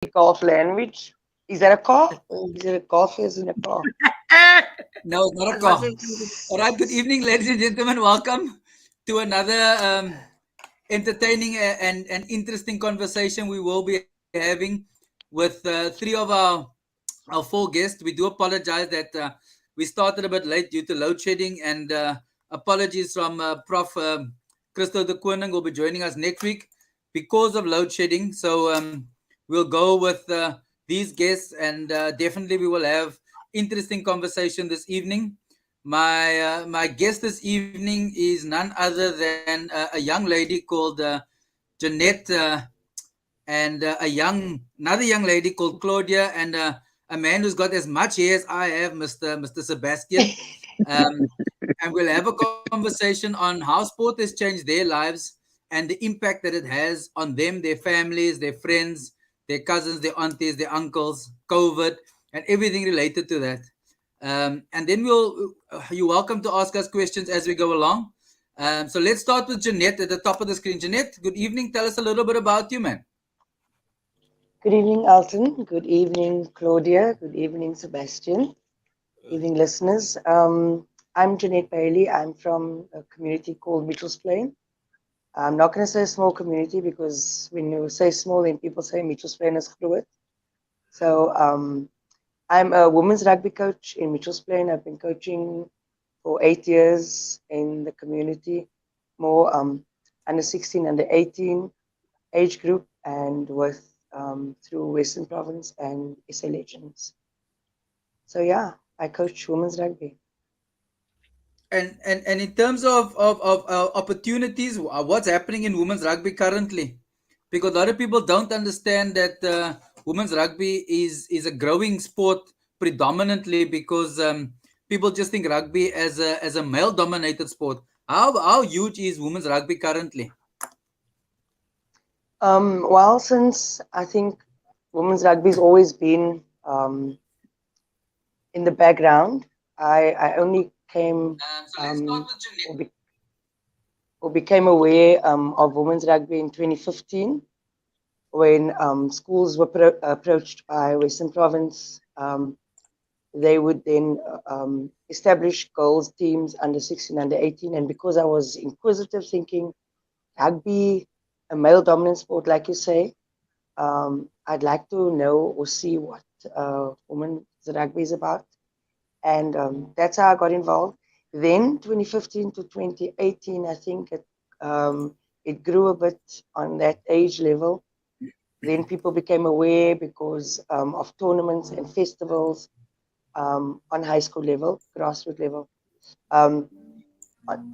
golf language. Is that a car? Is it a golf is in a car? No, it's not a call. All right, good evening, ladies and gentlemen. Welcome to another entertaining and interesting conversation we will be having with three of our four guests. We do apologize that we started a bit late due to load shedding, and apologies from Prof Prof De Coning will be joining us next week because of load shedding. So we'll go with these guests, and definitely we will have interesting conversation this evening. My guest this evening is none other than a young lady called Jeanette, and another young lady called Claudia, and a man who's got as much hair as I have, Mr. Sebastian. Um, and we'll have a conversation on how sport has changed their lives and the impact that it has on them, their families, their friends, their cousins, their aunties, their uncles, COVID, and everything related to that. And then you're welcome to ask us questions as we go along. So let's start with Jeanette at the top of the screen. Jeanette, good evening. Tell us a little bit about you, man. Good evening, Alton. Good evening, Claudia. Good evening, Sebastian. Evening, listeners. I'm Jeanette Bailey. I'm from a community called Mitchell's Plain. I'm not going to say small community because when you say small, then people say Mitchell's Plain is groot. So I'm a women's rugby coach in Mitchell's Plain. I've been coaching for 8 years in the community, more under 16, under 18 age group, and with through Western Province and SA Legends. So yeah, I coach women's rugby. And in terms of opportunities, what's happening in women's rugby currently? Because a lot of people don't understand that women's rugby is a growing sport predominantly because people just think rugby as a male dominated sport. How huge is women's rugby currently? Well, since I think women's rugby's always been in the background, I only came So let's start with or, Jeanette. be, or became aware of women's rugby in 2015 when schools were approached by Western Province. They would then establish girls teams under 16, under 18. And because I was inquisitive, thinking rugby, a male dominant sport, like you say, I'd like to know or see what women's rugby is about. And that's how I got involved. Then 2015 to 2018, I think it grew a bit on that age level. Then people became aware because of tournaments and festivals on high school level, grassroots level. Um,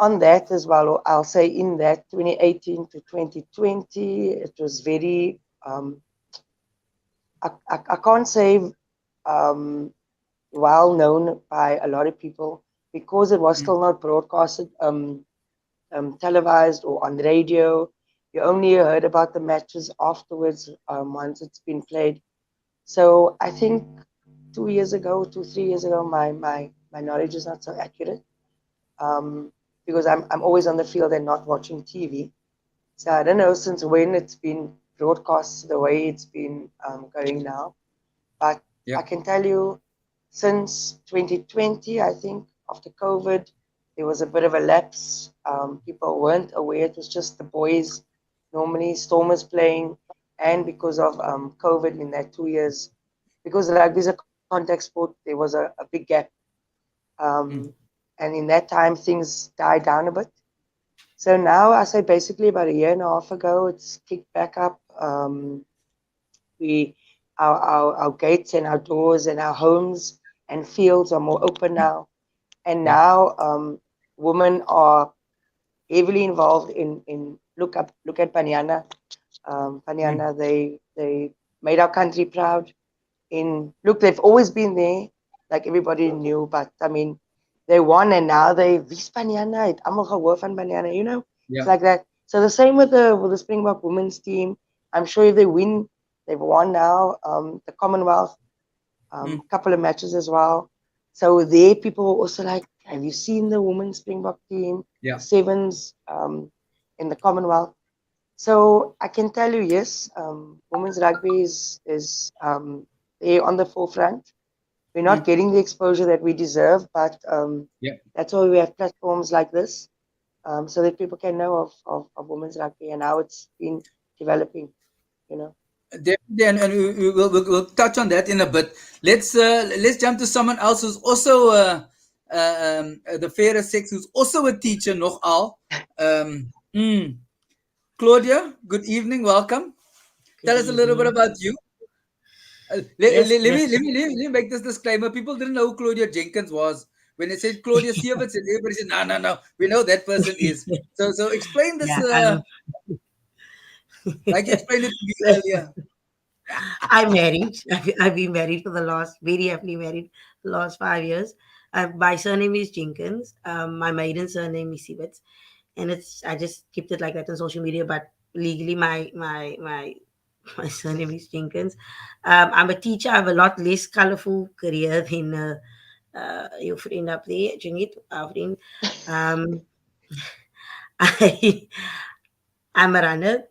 on that as well, I'll say in that 2018 to 2020, it was very, I can't say well known by a lot of people because it was still not broadcasted, televised or on radio. You only heard about the matches afterwards once it's been played. So I think 2 years ago, 3 years ago, my knowledge is not so accurate because I'm always on the field and not watching TV. So I don't know since when it's been broadcast the way it's been going now. But I can tell you since 2020, I think after COVID, there was a bit of a lapse. People weren't aware. It was just the boys, normally Stormers playing. And because of COVID in that 2 years, because rugby is a contact sport, there was a big gap. And in that time, things died down a bit. So now, I say basically about a year and a half ago, it's kicked back up. We our gates and our doors and our homes and fields are more open now. And now women are heavily involved in look at Banyana. Banyana, they made our country proud. They've always been there, like everybody knew, but I mean, they won and now wie's Banyana, het almal gehoor van Banyana, it's like that. So the same with the Springbok women's team. I'm sure if they win, they've won now the Commonwealth, a couple of matches as well. So there, people were also like, have you seen the women's Springbok team, sevens in the Commonwealth? So I can tell you, yes, women's rugby is there on the forefront. We're not getting the exposure that we deserve, but that's why we have platforms like this, so that people can know of women's rugby and how it's been developing, you know. Definitely, and we'll touch on that in a bit. Let's jump to someone else who's also the fairer sex, who's also a teacher. Nogal. Claudia, good evening, welcome. Tell us a little bit about you. Let me make this disclaimer. People didn't know who Claudia Jenkins was. When they said Claudia Sievert, everybody said, no, we know that person is. So explain this, Yeah, like you explained it to me earlier. I'm married. I've been married for the last, very happily married the last 5 years. My surname is Jenkins. My maiden surname is Sievert, and I just kept it like that on social media. But legally, my surname is Jenkins. I'm a teacher. I have a lot less colorful career than your friend up there, Jungit, our friend. Um, I, I'm a runner,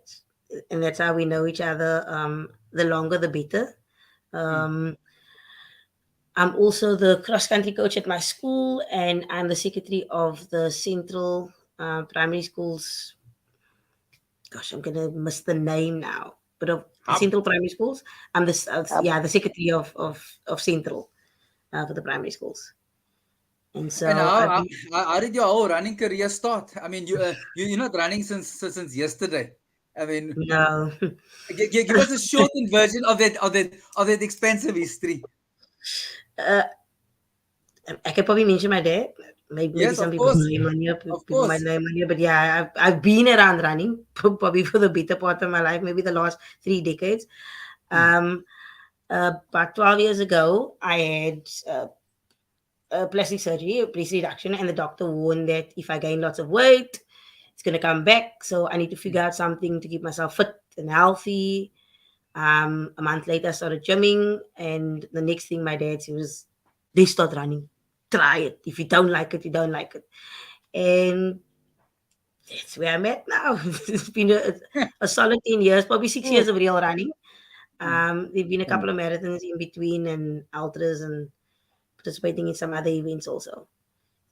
and that's how we know each other. The longer, the better. Um, I'm also the cross country coach at my school, and I'm the secretary of the Central Primary Schools. Gosh, I'm gonna miss the name now, but of the Central Primary Schools, I'm the the secretary of Central for the primary schools. And And so I've been, how did your whole running career start? I mean, you're not running since yesterday. I mean, no. give us a shortened version of that expensive history. I could probably mention my dad. Maybe Yes, some of people course, know him on here. of People might course. know him on here. But yeah, I've been around running probably for the better part of my life, maybe the last 3 decades. About 12 years ago, I had plastic surgery, a breast reduction, and the doctor warned that if I gain lots of weight, it's going to come back. So I need to figure out something to keep myself fit and healthy. A month later, I started gymming, and the next thing my dad said was, "They start running. Try it. If you don't like it, you don't like it." And that's where I'm at now. It's been a solid 10 years, probably 6 years of real running. There've been a couple of marathons in between and ultras and participating in some other events also.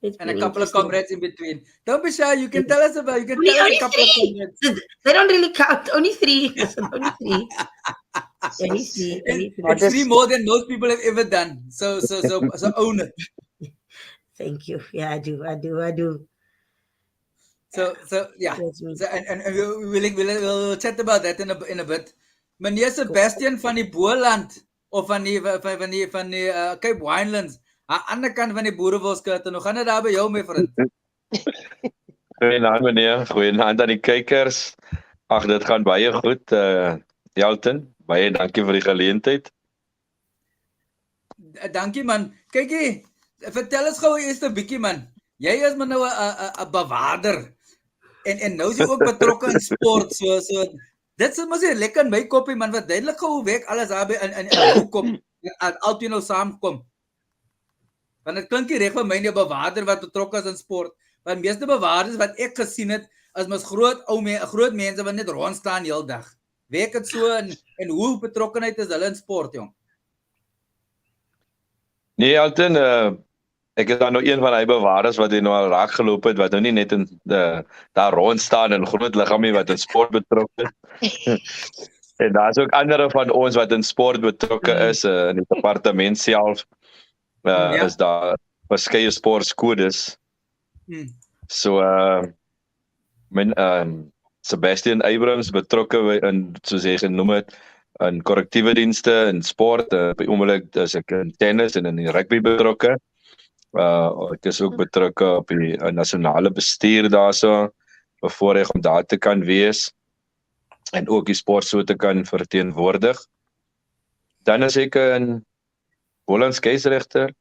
It's And a been couple of interesting. comrades in between. Don't be shy. You can Yes. tell us about. You can Only, tell us a only couple of three. comrades. They don't really count. Only three. Listen, only three. Only three. It, Only three. it's three Modest. more than most people have ever done. So own it. Thank you. Yeah, I do. I do. I do. So yeah. That's me. So and we'll chat about that in a bit. Meneer Sebastian van die Boland of van die Cape Winelands. Aan ander kant van die boerewoskerte. Nog gaan dit daar by jou, my vriend. Goeienaand meneer, goeienaand aan die kykers. Ag, dit gaan baie goed. Elton, baie dankie vir die geleentheid. Dankie man. Kyk hier. Vertel ons gou eers 'n bietjie man. Jy is maar nou 'n bewaarder. En nou is jy ook betrokke in sport. So dit sit mos hier lekker in my koppie man. Wat duidelik gou hoe werk alles daar by in jou kop. Altyd nou saamkom. Want dit klink nie reg vir my nie 'n bewaarder wat betrokke is in sport. Want meeste bewaarders wat ek gesien het, is mos groot mense wat net rond staan heel dag. Werk dit so en hoe betrokkenheid is hulle in sport, jong? Nee, Elton, ek is dan nou een van die bewaarders wat nou al raak geloop het, wat nou nie net in daar rond staan in groot liggame wat in sport betrokke is. En daar's ook ander van ons wat in sport betrokke is, in die departement self. Is daar verskeie sportskodes. So Sebastian Abrams betrokke in, soos jy genoem het, in korrektiewe dienste, in sport. By oomblik is ek in tennis en in die rugby betrokke. Ek is ook betrokke op die nasionale bestuur daarso, bevoorreg om daar te kan wees en ook die sport so te kan verteenwoordig. Dan is ek 'n Hollands keisregter,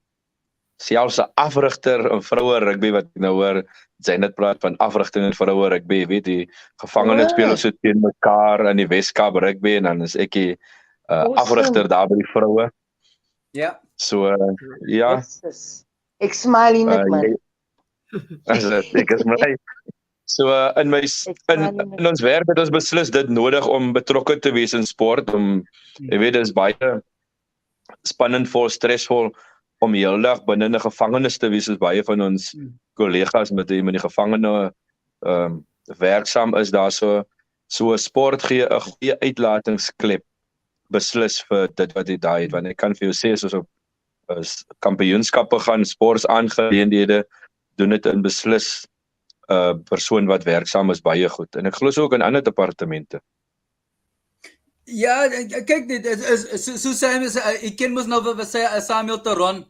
selfs 'n afrigter in vroue rugby wat ek nou hoor, sy net praat van afrigting in vroue rugby, jy weet die gevangenes speel so teen mekaar in die Weskaap rugby en dan is ek die afrigter daar by die vroue. Ja. So ja. Ek smile in dit man. Ek is bly. So in my in ons werk het ons beslis dit nodig om betrokke te wees in sport, om jy weet dis baie spannend, vol stresvol om heeldag binne 'n gevangenis te wees, soos baie van ons kollegas met die gevangene werksaam is. Daar so sport gee 'n goeie uitlatingsklep beslis vir dit wat jy daai het, want ek kan vir jou sê soos op kampioenskappe gaan, sportsaangeleenthede, doen dit in beslis persoon wat werksaam is baie goed. En ek glo ook in ander departemente. Ja, kyk dit is so Samuel, ek ken mos nou wat sê Samuel Teron,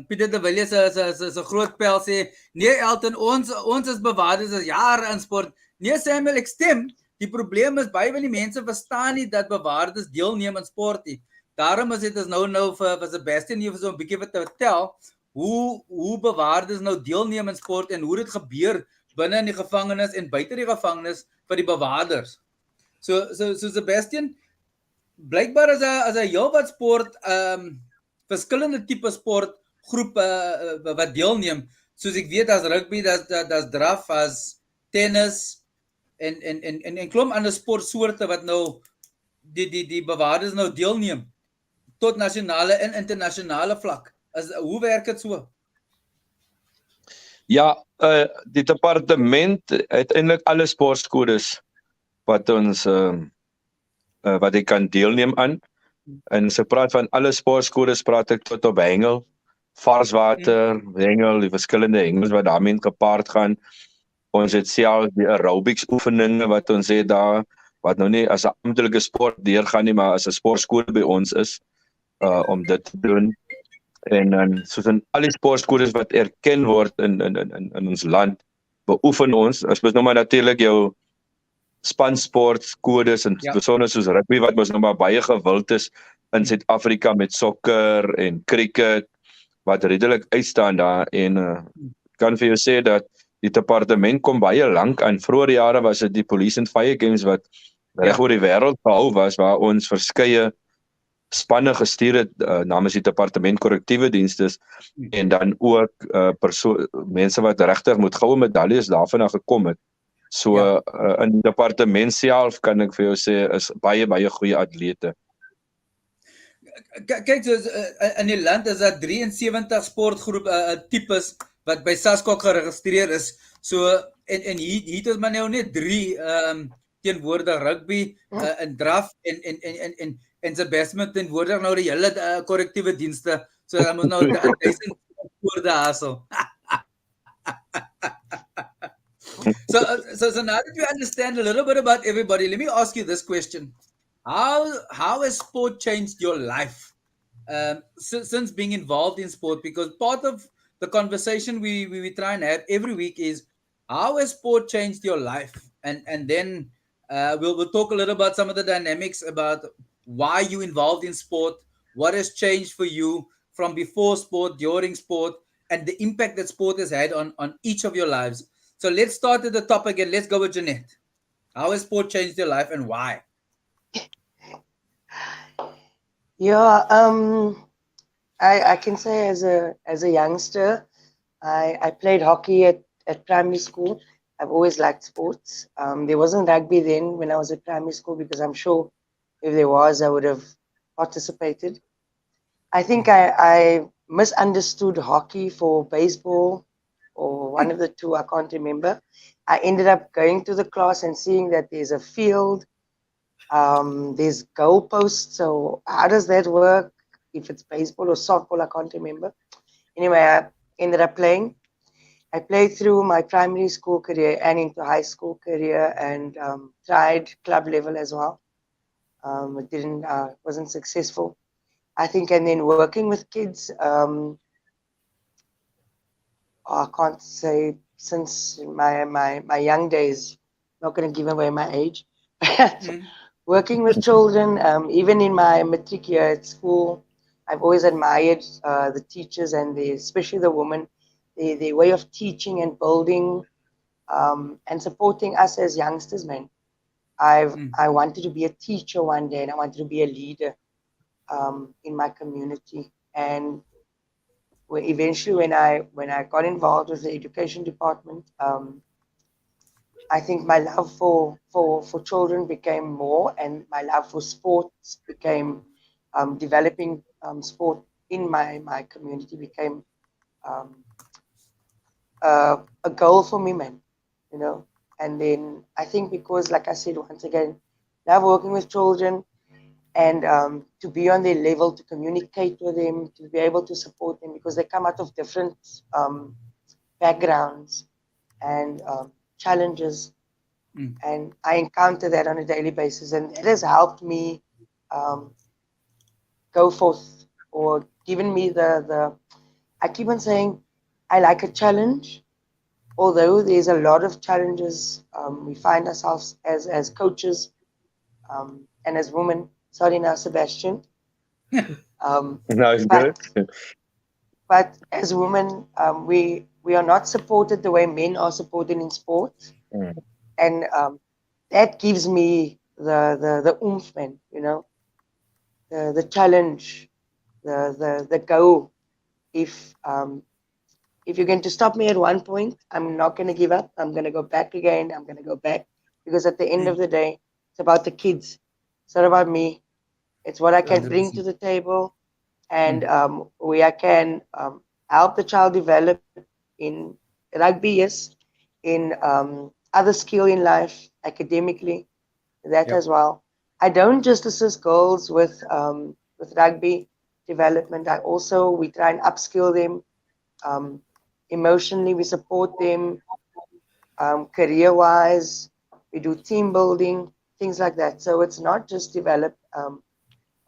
Pieter de Villiers is 'n groot pel sê, nee Elton, ons is bewaarders as jare in sport. Nee Samuel, ek stem. Die probleem is baie van die mense verstaan nie dat bewaarders deelneem aan sport nie. Daarom is dit is nou vir Sebastian hier so 'n bietjie wat te vertel hoe bewaarders nou deelneem aan sport en hoe dit gebeur binne in die gevangenis en buite die gevangenis vir die bewaarders. So Sebastian, blykbaar as 'n heelwat sport verskillende tipe sportgroepe wat deelneem. Soos ek weet, as rugby, daar's draf, as tennis en klomp ander sportsoorte wat nou die bewaarders nou deelneem tot nasionale en internasionale vlak. Hoe werk dit so? Ja, die departement het eintlik alle sportskodes wat ons wat ek kan deelneem aan. En as ek praat van alle sportskodes, praat ek tot op hengel, varswater, hengel, die verskillende hengels wat daarmee gepaard gaan. Ons het self die aerobics oefeninge wat ons het daar, wat nou nie as 'n amptelike sport deurgaan nie, maar as 'n sportskode by ons is, om dit te doen. En dan soos in al die sportskodes wat erken word in ons land, beoefen ons, as mens nou maar natuurlik jou spansportkodes en besonder soos rugby wat mos nou maar baie gewild is in Suid-Afrika met sokker en cricket wat redelik uitstaan daar, en kan vir jou sê dat die departement kom baie lank aan. Vroeger jare was dit die Police and Fire Games wat reg oor die wêreld gehou was, waar ons verskeie spanne gestuur het namens die departement korrektiewe dienste, en dan ook mense wat regtig met goue medaljes daarvan gekom het. So in die departement self kan ek vir jou sê is baie goeie atlete. Kyk, so in die land is daar 73 sportgroep tipes wat by SASCOC geregistreer is. So en hier het maar nou net 3 teenwoordig rugby en draf en Sebastian teenwoordig nou die hele korrektiewe dienste. So dan moet nou 1000 woorde hassel. So now that you understand a little bit about everybody, let me ask you this question. How has sport changed your life since being involved in sport? Because part of the conversation we try and have every week is, how has sport changed your life? And then we'll talk a little about some of the dynamics about why you involved in sport, what has changed for you from before sport, during sport, and the impact that sport has had on each of your lives. So let's start at the top again. Let's go with Jeanette. How has sport changed your life and why? Yeah, I can say as a youngster, I played hockey at primary school. I've always liked sports. There wasn't rugby then when I was at primary school, because I'm sure if there was, I would have participated. I think I misunderstood hockey for baseball, or one of the two, I can't remember. I ended up going to the class and seeing that there's a field, there's goalposts. So how does that work? If it's baseball or softball, I can't remember. Anyway, I ended up playing. I played through my primary school career and into high school career, and tried club level as well. It wasn't successful, I think. And then working with kids, I can't say, since my young days, not going to give away my age, working with children, even in my matric year at school, I've always admired the teachers and especially the women, the way of teaching and building and supporting us as youngsters, man. I wanted to be a teacher one day, and I wanted to be a leader in my community. And eventually when I got involved with the education department, I think my love for children became more, and my love for sports became developing sport in my community became um, a goal for me, man. You know, and then I think because, like I said once again, love working with children and to be on their level, to communicate with them, to be able to support them because they come out of different backgrounds and challenges. And I encounter that on a daily basis, and it has helped me um, go forth or given me the. I keep on saying I like a challenge, although there's a lot of challenges we find ourselves as coaches and as women. Sorry now, Sebastian. No, it's But good. as women, we are not supported the way men are supported in sports, and that gives me the oomph, man. You know, the challenge, the go. If you're going to stop me at one point, I'm not going to give up. I'm going to go back again. I'm going to go back because at the end of the day, it's about the kids. It's not about me. It's what I can bring to the table and where I can help the child develop in rugby, yes, in other skill in life, academically, that as well. I don't just assist girls with rugby development. We try and upskill them emotionally. We support them career-wise. We do team building, things like that. So it's not just develop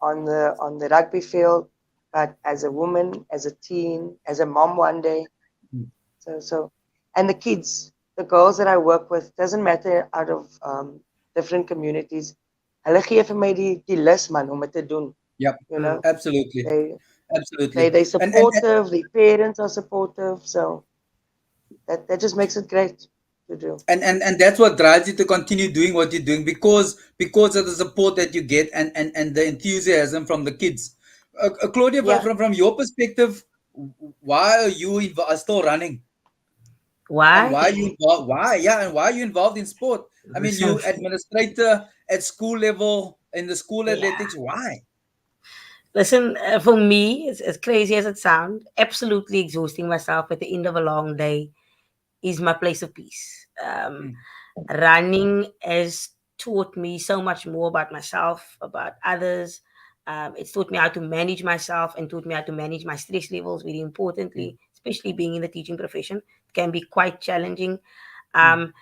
on the rugby field, but as a woman, as a teen, as a mom one day. So and the kids, the girls that I work with, doesn't matter out of different communities. Hulle gee vir my die lus man om dit te doen. Yep. You know, Absolutely. they supportive. The parents are supportive, so that just makes it great to do. And that's what drives you to continue doing what you're doing because of the support that you get and the enthusiasm from the kids. Claudia, Yeah. from your perspective, why are you still running? And Why? why you involved? Why? Yeah, and why are you involved in sport? I mean, you administrator at school level in the school Yeah. athletics. Why? Listen, for me, as crazy as it sounds, absolutely exhausting myself at the end of a long day is my place of peace. Running has taught me so much more about myself, about others. It's taught me how to manage myself and taught me how to manage my stress levels, very importantly, especially being in the teaching profession. It can be quite challenging. In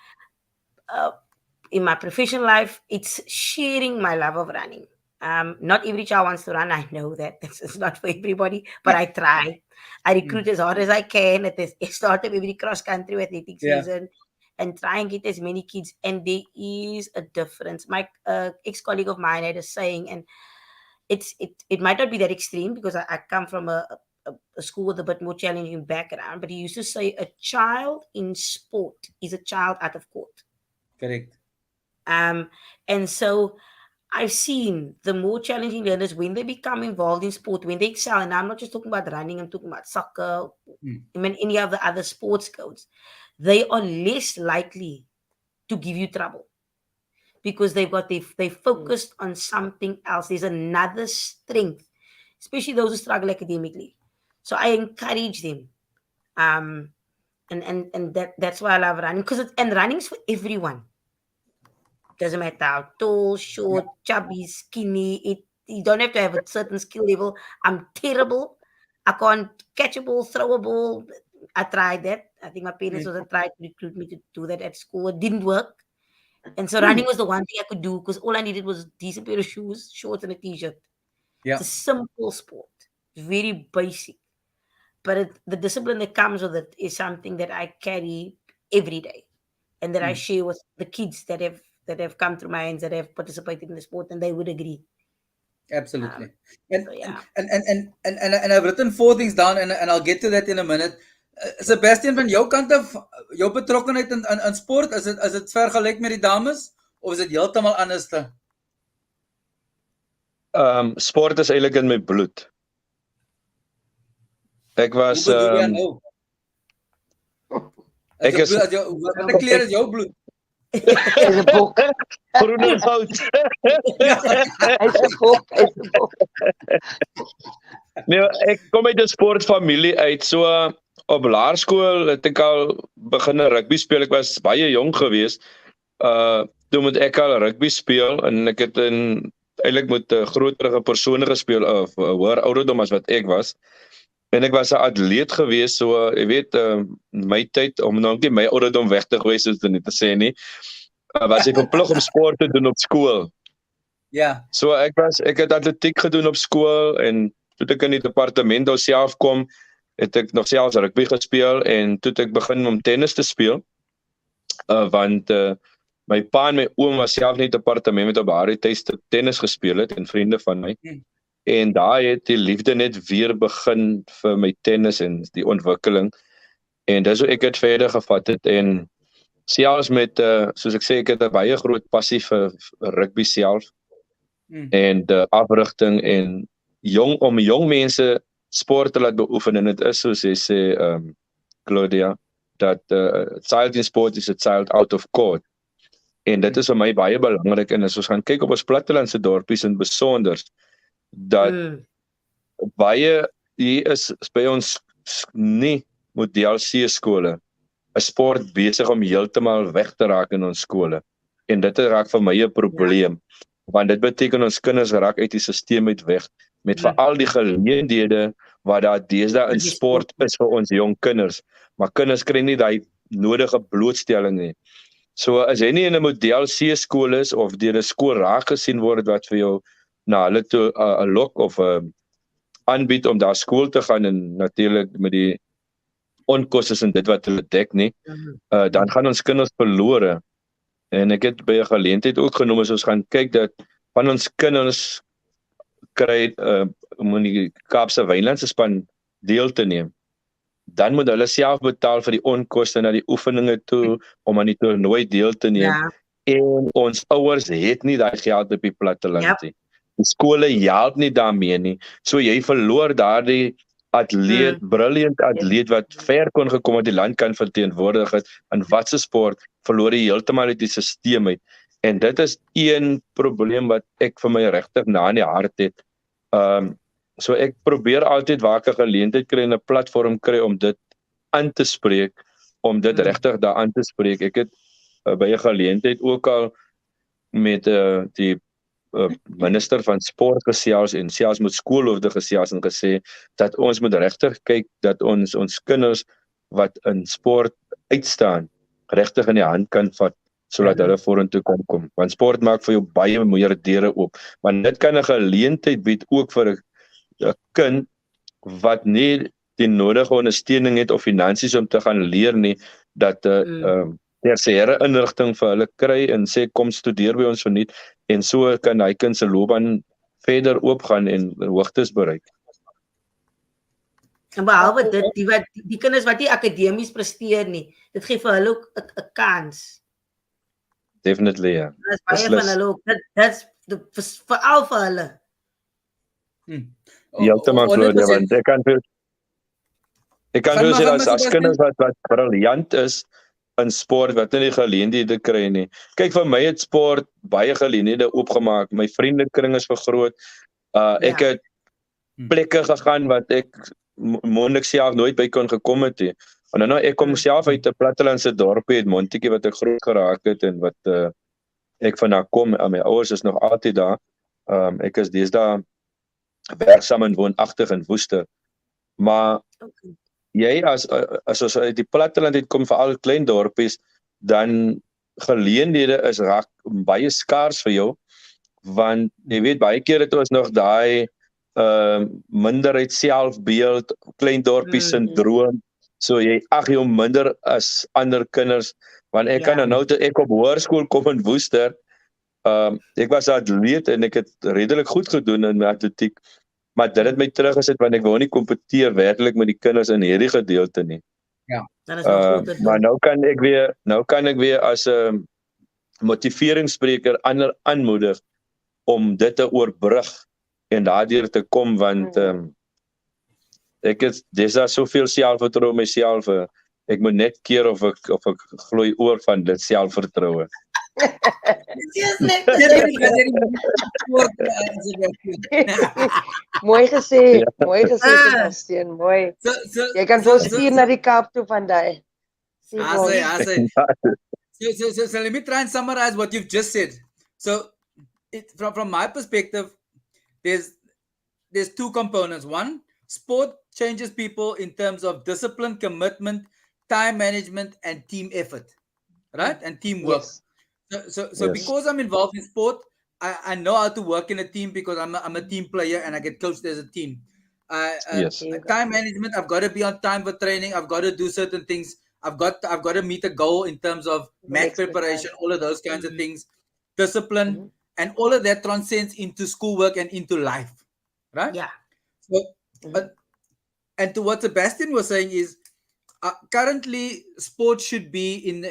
my professional life, it's sharing my love of running. Not every child wants to run. I know that it's not for everybody, but I try. I recruit as hard as I can at the start of every cross country athletic season and try and get as many kids. And there is a difference. My ex-colleague of mine had a saying, and it might not be that extreme because I come from a school with a bit more challenging background, but he used to say a child in sport is a child out of court. Correct. And so I've seen the more challenging learners when they become involved in sport, when they excel, and I'm not just talking about running, I'm talking about soccer, I mean any of the other sports codes, they are less likely to give you trouble because they focused on something else. There's another strength, especially those who struggle academically. So I encourage them. And that's why I love running because running's for everyone. Doesn't matter how tall, short, chubby, skinny. You don't have to have a certain skill level. I'm terrible. I can't catch a ball, throw a ball. I tried that. I think my parents also tried to recruit me to do that at school. It didn't work. And so running was the one thing I could do because all I needed was a decent pair of shoes, shorts, and a t-shirt. Yeah. It's a simple sport. It's very basic. But the discipline that comes with it is something that I carry every day and that I share with the kids that have come through my hands, that have participated in the sport, and they would agree. Absolutely. And, So yeah. and I've written 4 things down and I'll get to that in a minute. Sebastian, van jou kant af, jou betrokkenheid in sport, is dit vergelyk met die dames of is dit heeltemal anders? Sport is eintlik in my bloed. Ek Hoe was bedoel jy nou? Ek is Wat kleur is jou bloed? Hy's 'n bok. groen en goud. Hy's 'n bok. Hy's 'n bok. Nee, ek kom uit 'n sportfamilie uit. So op laerskool het ek al begin rugby speel. Ek was baie jonk geweest. Toe moet ek al rugby speel en ek het eintlik met 'n groterige persone gespeel of hoër ouderdom as wat ek was. En ek was 'n atleet geweest, so jy weet, my tyd om nou nie my ouderdom weg te gooi soos dit te sê nie, was ek verplig om sport te doen op skool. Ja. So ek het atletiek gedoen op skool en toe ek in die departement daar self kom, het ek nog selfs rugby gespeel en toe ek begin om tennis te speel. Want my pa en my oom was self in die departement met op haar tyd tennis gespeel het en vriende van my. En daar het die liefde net weer begin vir my tennis en die ontwikkeling. En dis hoe ek het verder gevat het en selfs met soos ek sê, ek het 'n baie groot passie vir rugby self. En die afrigting en om jong mense sport te laat beoefen en dit is soos jy sê Claudia, dat child in sport is a child out of court. En dit is vir my baie belangrik en as ons gaan kyk op ons plattelandse dorpies in besonder dat baie hier is by ons nie model C skole 'n sport besig om heeltemal weg te raak in ons skole. En dit raak vir my 'n probleem, want dit beteken ons kinders raak uit die stelsel uit weg met veral die geleenthede wat daar deesdae in sport is vir ons jong kinders. Maar kinders kry nie daai nodige blootstelling nie. So as jy nie in 'n model C skool is of deur 'n skool raak gesien word wat vir jou na hulle toe 'n lok of aanbied om daar skool te gaan en natuurlik met die onkoste en dit wat hulle dek nie, dan gaan ons kinders verlore. En ek het by 'n geleentheid ook genoem as ons gaan kyk dat van ons kinders kry om in die Kaapse Wynlandse span deel te neem. Dan moet hulle self betaal vir die onkoste na die oefeninge toe om aan die toernooi deel te neem. En ons ouers het nie daai geld op die platteland nie. Die skole help nie daarmee nie. So jy verloor daardie atleet, brilliant atleet wat ver kon gekom het die land kan verteenwoordig het in watse sport, verloor jy heeltemal uit die stelsel uit. En dit is een probleem wat ek vir my regtig na in die hart het. So ek probeer altyd waar ek 'n geleentheid kry en 'n platform kry om dit aan te spreek, om dit regtig daar aan te spreek. Ek het by 'n geleentheid ook al met die minister van sport gesels en selfs met skoolhoofde gesels en gesê dat ons moet regtig kyk dat ons kinders wat in sport uitstaan regtig in die hand kan vat sodat hulle vorentoe kan kom. Want sport maak vir jou baie meer deure oop. Want dit kan 'n geleentheid bied ook vir 'n kind wat nie die nodige ondersteuning het of finansies om te gaan leer nie, dat tersiêre inligting vir hulle kry en sê kom studeer by ons verniet en so kan hy kind se loopbaan verder oopgaan en hoogtes bereik. En behalwe dit, die kinders wat nie akademies presteer nie, dit gee vir hulle ook 'n kans. Definitely, ja. Dit is baie van hulle ook, dit is veral vir hulle. Heeltemal Claudia, want ek kan sê as kinders wat briljant is in sport wat nie die geleenthede kry nie. Kyk, vir my het sport baie geleenthede oopgemaak. My vriendekring is vergroot. Ek het plekke gegaan wat ek moontlik self nooit by kon gekom het nie. En nou ek kom self uit 'n plattelandse dorpie uit Montetjie wat ek groot geraak het en wat ek vandaan kom. My ouers is nog altyd daar. Ek is deesdae werksaam en woonagtig in Woester. Maar jy as ons uit die platteland het kom vir al klein dorpies, dan geleenthede is raak baie skaars vir jou, want jy weet baie keer het ons nog daai minderheid selfbeeld, klein dorpie syndroom, so jy ag jou minder as ander kinders, want ek kan nou toe ek op hoërskool kom in Woester, ek was atleet en ek het redelik goed gedoen in my atletiek, maar dit het my teruggesit want ek wou nie kompeteer werklik met die kinders in hierdie gedeelte nie. Maar nou kan ek weer as 'n motiveringsspreker ander aanmoedig om dit te oorbrug en daardeur te kom, want Ek het dis daar soveel selfvertroue myself. Ek moet net keer of ek gloei oor van dit selfvertroue. Mooi gesê, Sebastian, mooi. Jy kan vir ons stuur na die Kaap toe vandag. So let me try and summarize what you've just said. So from my perspective, there's two components. One, sport changes people in terms of discipline, commitment, time management, and team effort, right? And teamwork. Yes. So because I'm involved in sport, I know how to work in a team because I'm a team player and I get coached as a team. Time management, I've got to be on time for training. I've got to do certain things. I've got to meet a goal in terms of match preparation, all of those kinds of things. Discipline, and all of that transcends into schoolwork and into life, right? Yeah. So, and to what Sebastian was saying is, currently sports should be in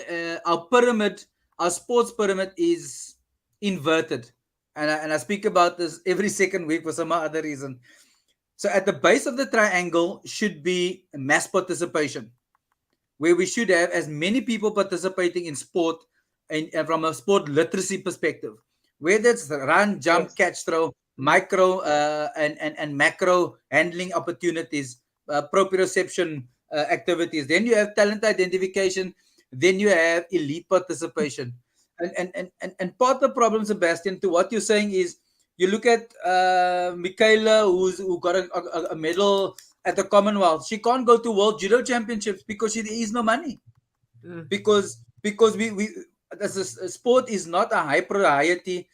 our pyramid. Our sports pyramid is inverted, and I speak about this every second week for some other reason. So at the base of the triangle should be mass participation, where we should have as many people participating in sport and from a sport literacy perspective, whether it's run, jump, catch, throw, micro and macro handling opportunities, proprioception activities. Then you have talent identification. Then you have elite participation. And part of the problem, Sebastian, to what you're saying is, you look at Michaela, who got a medal at the Commonwealth. She can't go to World Judo Championships because there is no money. Because sport is not a high priority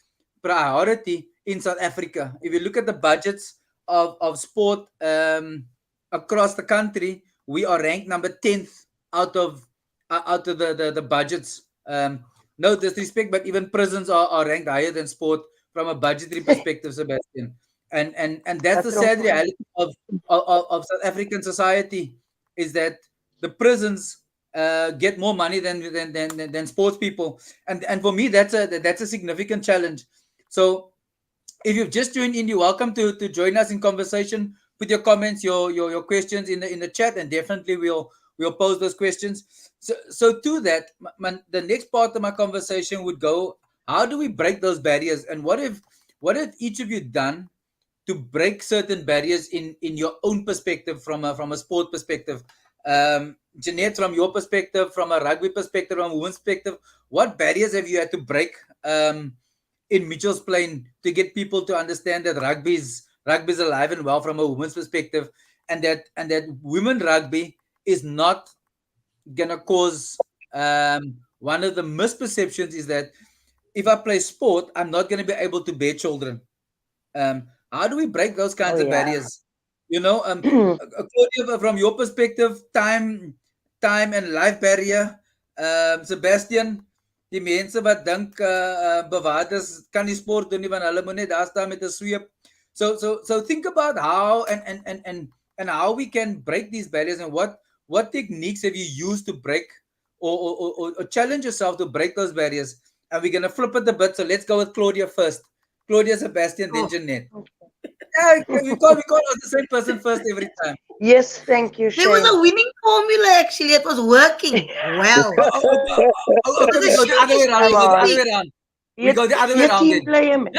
in South Africa. If you look at the budgets of sport across the country, we are ranked number 10th out of the budgets. No disrespect, but even prisons are ranked higher than sport from a budgetary perspective, Sebastian. And that's the sad reality of South African society, is that the prisons get more money than sports people. And for me, that's a significant challenge. So if you've just joined in, you're welcome to join us in conversation. Put your comments, your questions in the chat, and definitely we'll pose those questions. So to that, the next part of my conversation would go, how do we break those barriers? And what have each of you done to break certain barriers in your own perspective, from a sport perspective? Jeanette, from your perspective, from a rugby perspective, from a women's perspective, what barriers have you had to break in Mitchell's Plain to get people to understand that rugby is alive and well from a women's perspective, and that women rugby is not gonna cause one of the misperceptions is that if I play sport, I'm not going to be able to bear children. How do we break those kinds of barriers? You know, Claudia, from your perspective, time and life barrier. Sebastian, die mense wat dink bewaarders kan nie sport doen nie, want hulle moet net daar staan met 'n sweep. So think about how and how we can break these barriers, and what techniques have you used to break or challenge yourself to break those barriers. And we're going to flip it a bit. So let's go with Claudia first. Claudia, Sebastian, then Jeanette. Yeah, we call the same person first every time. Yes, thank you, Shane. There was a winning formula, actually. It was working well. We go the other way around. We go the other way around.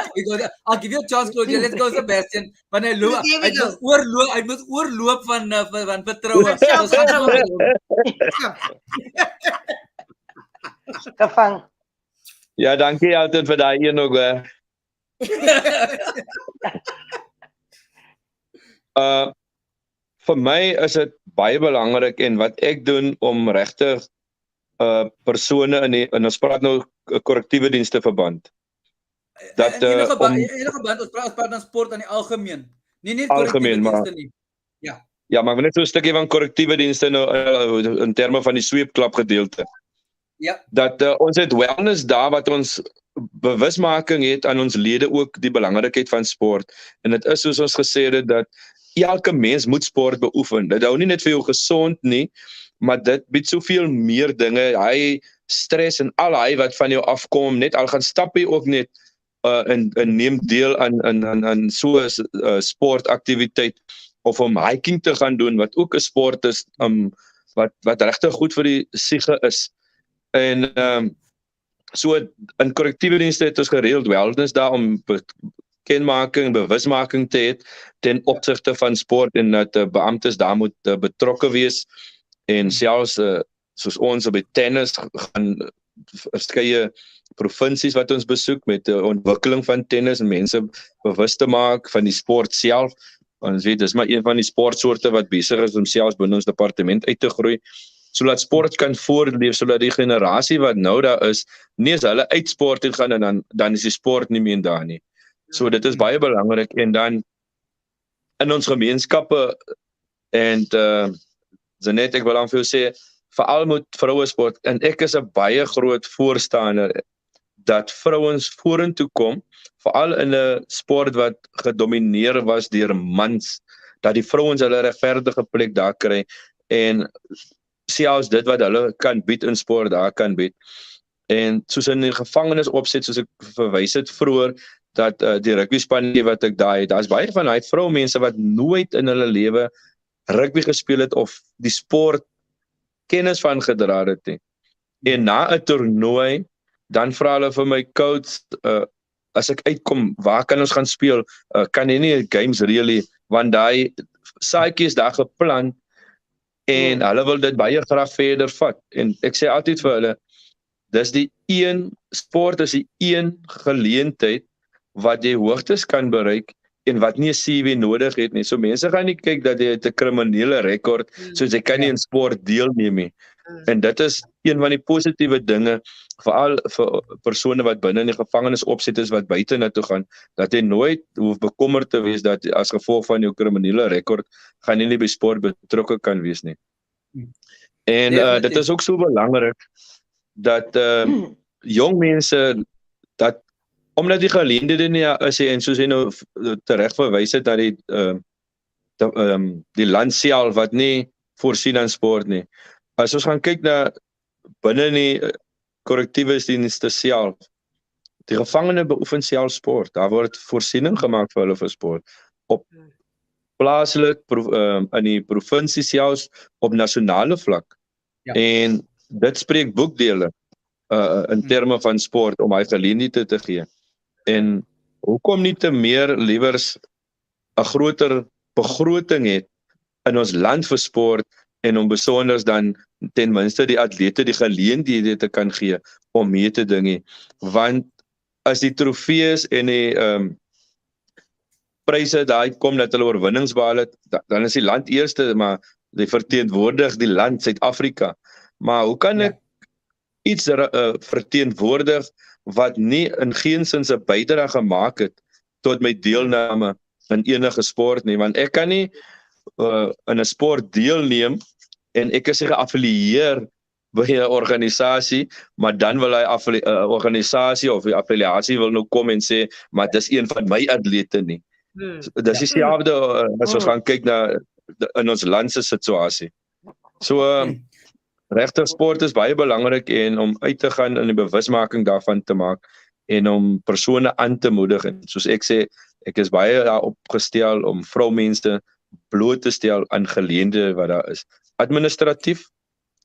I'll give you a chance, Claudia. Let's go, Sebastian. Van hy moet oorloop van vertroue. Gevang. Ja, dankie altyd vir daai een ook. Vir my is dit baie belangrik, en wat ek doen om regtig persone in ons praat nou korrektiewe dienste verband. Dat enige band, ons praat van sport aan die algemeen. Nie net korrektiewe dienste nie. Ja, maar net so 'n stukkie van korrektiewe dienste nou in terme van die sweepklap gedeelte. Ja. Dat ons het wellness daar wat ons bewusmaking het aan ons lede ook die belangrikheid van sport. En dit is soos ons gesê het, dat elke mens moet sport beoefen. Dit hou nie net vir jou gesond nie, maar dit bied soveel meer dinge. Hy stres en al hy wat van jou afkom, net al gaan stap jy ook net en neem deel aan so sportaktiwiteit. of om hiking te gaan doen, wat ook 'n sport is, wat regtig goed vir die siege is. En so in korrektiewe dienste het ons gereeld wellness daar om kenmaking, bewusmaking te hê ten opsigte van sport en dat beamptes daar moet betrokke wees en selfs soos ons by tennis gaan verskeie provinsies wat ons besoek met die ontwikkeling van tennis en mense bewus te maak van die sport self. Ons weet dis maar een van die sportsoorte wat besig is om selfs binne ons departement uit te groei, sodat sport kan voortleef, sodat die generasie wat nou daar is, nie as hulle uit sport toe gaan en dan is die sport nie meer daar nie. So dit is baie belangrik en dan in ons gemeenskappe en Zanet, ek wil aan vir jou sê, veral met vroue sport en ek is 'n baie groot voorstander dat vrouens vorentoe kom, veral in 'n sport wat gedomineer was deur mans, dat die vrouens hulle regverdige plek daar kry en selfs dit wat hulle kan bied in sport daar kan bied. En soos in die gevangenis opset, soos ek verwys het vroeër, dat die rugby span wat ek daar het, daar's baie van daai vroumense wat nooit in hulle lewe rugby gespeel het of die sport kennis van gedra het nie. En na 'n toernooi, dan vra hulle vir my coach, as ek uitkom, waar kan ons gaan speel? Kan jy nie games really, want daai saadjie is daar geplant en hulle wil dit baie graag verder vat. En ek sê altyd vir hulle, dis die een sport, is die een geleentheid wat jy hoogtes kan bereik en wat nie 'n CV nodig het nie. So mense gaan nie kyk dat jy het 'n kriminele rekord, soos jy kan nie in sport deelneem nie. En dit is een van die positiewe dinge, veral vir persone wat binne in die gevangenis opset is, wat buite na toe gaan, dat jy nooit hoef bekommerd te wees dat as gevolg van jou kriminele rekord, gaan jy nie by sport betrokke kan wees nie. En dit is ook so belangrik, dat jong mense, dat omdat die geleenthede nie is en soos jy nou tereg verwys het dat die land self wat nie voorsien aan sport nie. As ons gaan kyk na binne in die korrektiewe dienste self, die gevangene beoefen self sport. Daar word voorsiening gemaak vir hulle vir sport. Op plaaslik, in die provinsie selfs, op nasionale vlak. Ja. En dit spreek boekdele in terme van sport om hy geleenthede te gee. En hoekom nie te meer liewers 'n groter begroting het in ons land vir sport en om besonders dan ten minste die atlete die geleenthede te kan gee om mee te dinge. Want as die trofees en die pryse daar kom dat hulle oorwinnings behaal het, dan is die land eerste, maar die verteenwoordig die land Suid-Afrika. Maar hoe kan ek iets verteenwoordig wat nie in geensins 'n bydrae gemaak het tot my deelname in enige sport nie, want ek kan nie in 'n sport deelneem en ek is geaffilieer by 'n organisasie, maar dan wil hy organisasie of die affiliasie wil nou kom en sê, maar dis een van my atlete nie. Dis dieselfde as ons gaan kyk na in ons land se situasie. So regtig sport is baie belangrik en om uit te gaan in die bewusmaking daarvan te maak en om persone aan te moedig. En soos ek sê, ek is baie daarop gestel om vroumense bloot te stel aan geleenthede wat daar is. Administratief,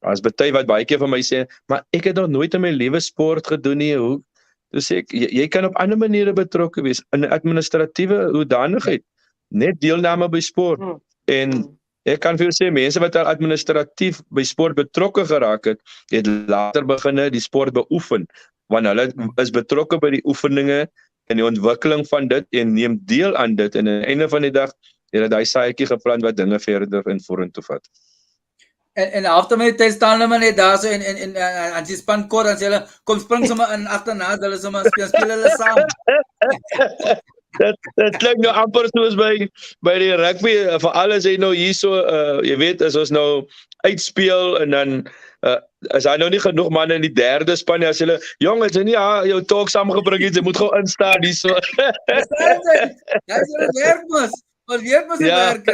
as baie wat baie keer vir my sê, maar ek het nog nooit in my lewe sport gedoen nie. Hoe? Dus ek, jy kan op ander maniere betrokke wees in administratiewe hoedanigheid, net deelname by sport. En ek kan vir jou sê, mense wat al administratief by sport betrokke geraak het later beginne die sport beoefen, want hulle is betrokke by die oefeninge en die ontwikkeling van dit en neem deel aan dit en aan die einde van die dag het hy daai saadjie geplant wat dinge verder en vorentoe vat. En after my tyd staan hulle maar net daar so en as die span kort dan sê hulle kom spring sommer in agterna, hulle sommer speel hulle saam. Dit klink nou amper soos by die rugby, vir alles hy nou hierso, jy weet, as ons nou uitspeel en dan as hy nou nie genoeg manne in die derde span nie, as hulle, jong, as jy nie jou talk saamgebring het, jy moet gou instaan hierso. Ja, jy werk mos werk.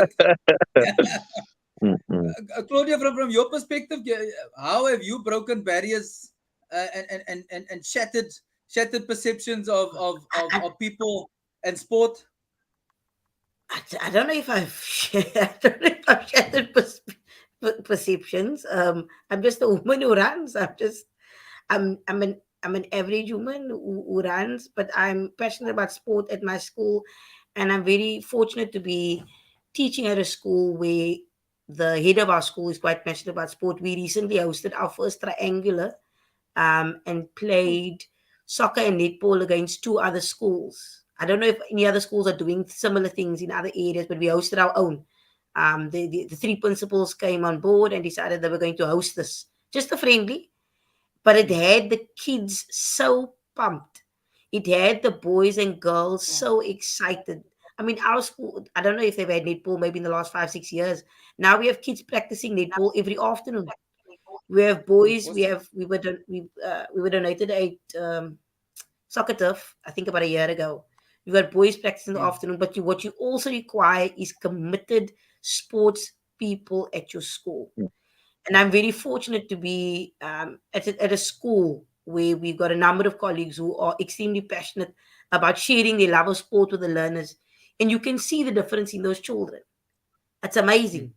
Claudia, from your perspective, how have you broken barriers and shattered perceptions of people and sport? I don't know if I've shared, I don't know if I've shared perceptions. I'm just a woman who runs. I'm an average woman who runs, but I'm passionate about sport at my school, and I'm very fortunate to be teaching at a school where the head of our school is quite passionate about sport. We recently hosted our first triangular, and played soccer and netball against two other schools. I don't know if any other schools are doing similar things in other areas, but we hosted our own. The three principals came on board and decided they were going to host this, just a friendly, but it had the kids so pumped. It had the boys and girls so excited. I mean, our school, I don't know if they've had netball maybe in the last 5, 6 years. Now we have kids practicing netball every afternoon. We have boys. We were donated a soccer turf. I think about a year ago. We've got boys practicing in the afternoon, but what you also require is committed sports people at your school. And I'm very fortunate to be at a school where we've got a number of colleagues who are extremely passionate about sharing their love of sport with the learners, and you can see the difference in those children. It's amazing.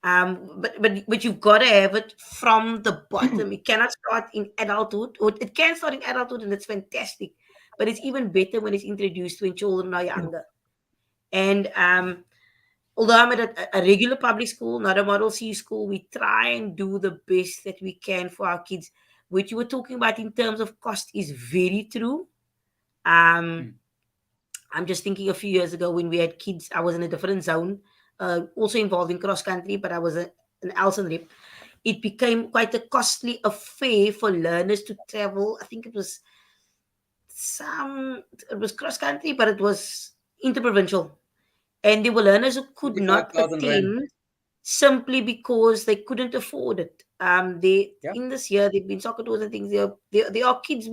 But you've got to have it from the bottom. It cannot start in adulthood, or it can start in adulthood, and it's fantastic. But it's even better when it's introduced when children are younger. And although I'm at a regular public school, not a Model C school, we try and do the best that we can for our kids. What you were talking about in terms of cost is very true. Um, I'm just thinking a few years ago when we had kids, I was in a different zone, also involved in cross country, but I was an Elson rep. It became quite a costly affair for learners to travel. I think it was cross country, but it was interprovincial. And there were learners who could not 25,000 rand. attend simply because they couldn't afford it. Yeah. In this year they've been soccer tours and things. There are kids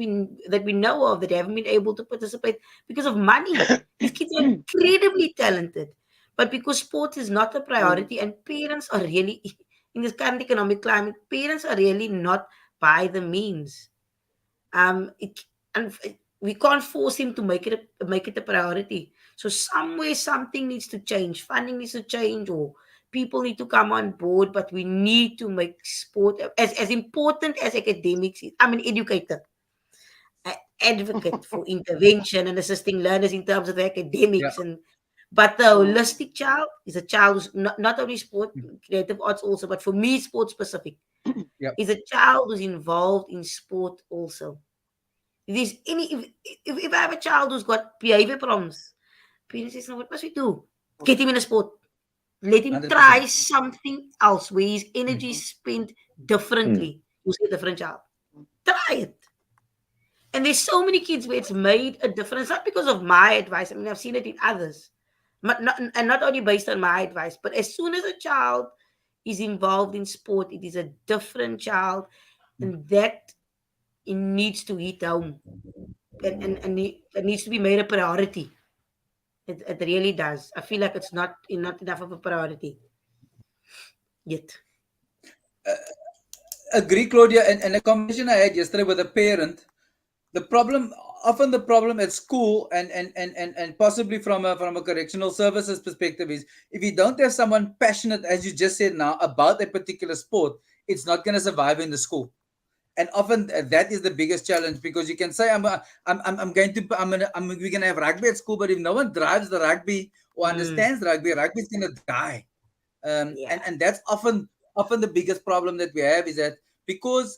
that we know of that haven't been able to participate because of money. These kids are incredibly talented, but because sport is not a priority, and parents are really in this current economic climate, parents are really not by the means. And we can't force him to make it a priority. So somewhere something needs to change. Funding needs to change, or people need to come on board. But we need to make sport as important as academics is. I'm an educator, an advocate for intervention and assisting learners in terms of academics, but the holistic child is a child who's not only sport, creative arts also, but for me, sport specific. Is a child who's involved in sport also. If there's if I have a child who's got behavior problems, parents say, what must we do? Get him in a sport. Let him 100%. try something else where his energy is spent differently. You see a different child. Try it. And there's so many kids where it's made a difference, not because of my advice. I mean, I've seen it in others. Not only based on my advice, but as soon as a child is involved in sport, it is a different child. And that it needs to hit home. And it needs to be made a priority. It really does. I feel like it's not enough of a priority yet. Agree, Claudia. And a conversation I had yesterday with a parent, often the problem at school and possibly from a correctional services perspective is if you don't have someone passionate, as you just said now, about a particular sport, it's not going to survive in the school. And often that is the biggest challenge, because you can say we're gonna have rugby at school, but if no one drives the rugby or understands rugby's gonna die. And that's often the biggest problem that we have, is that because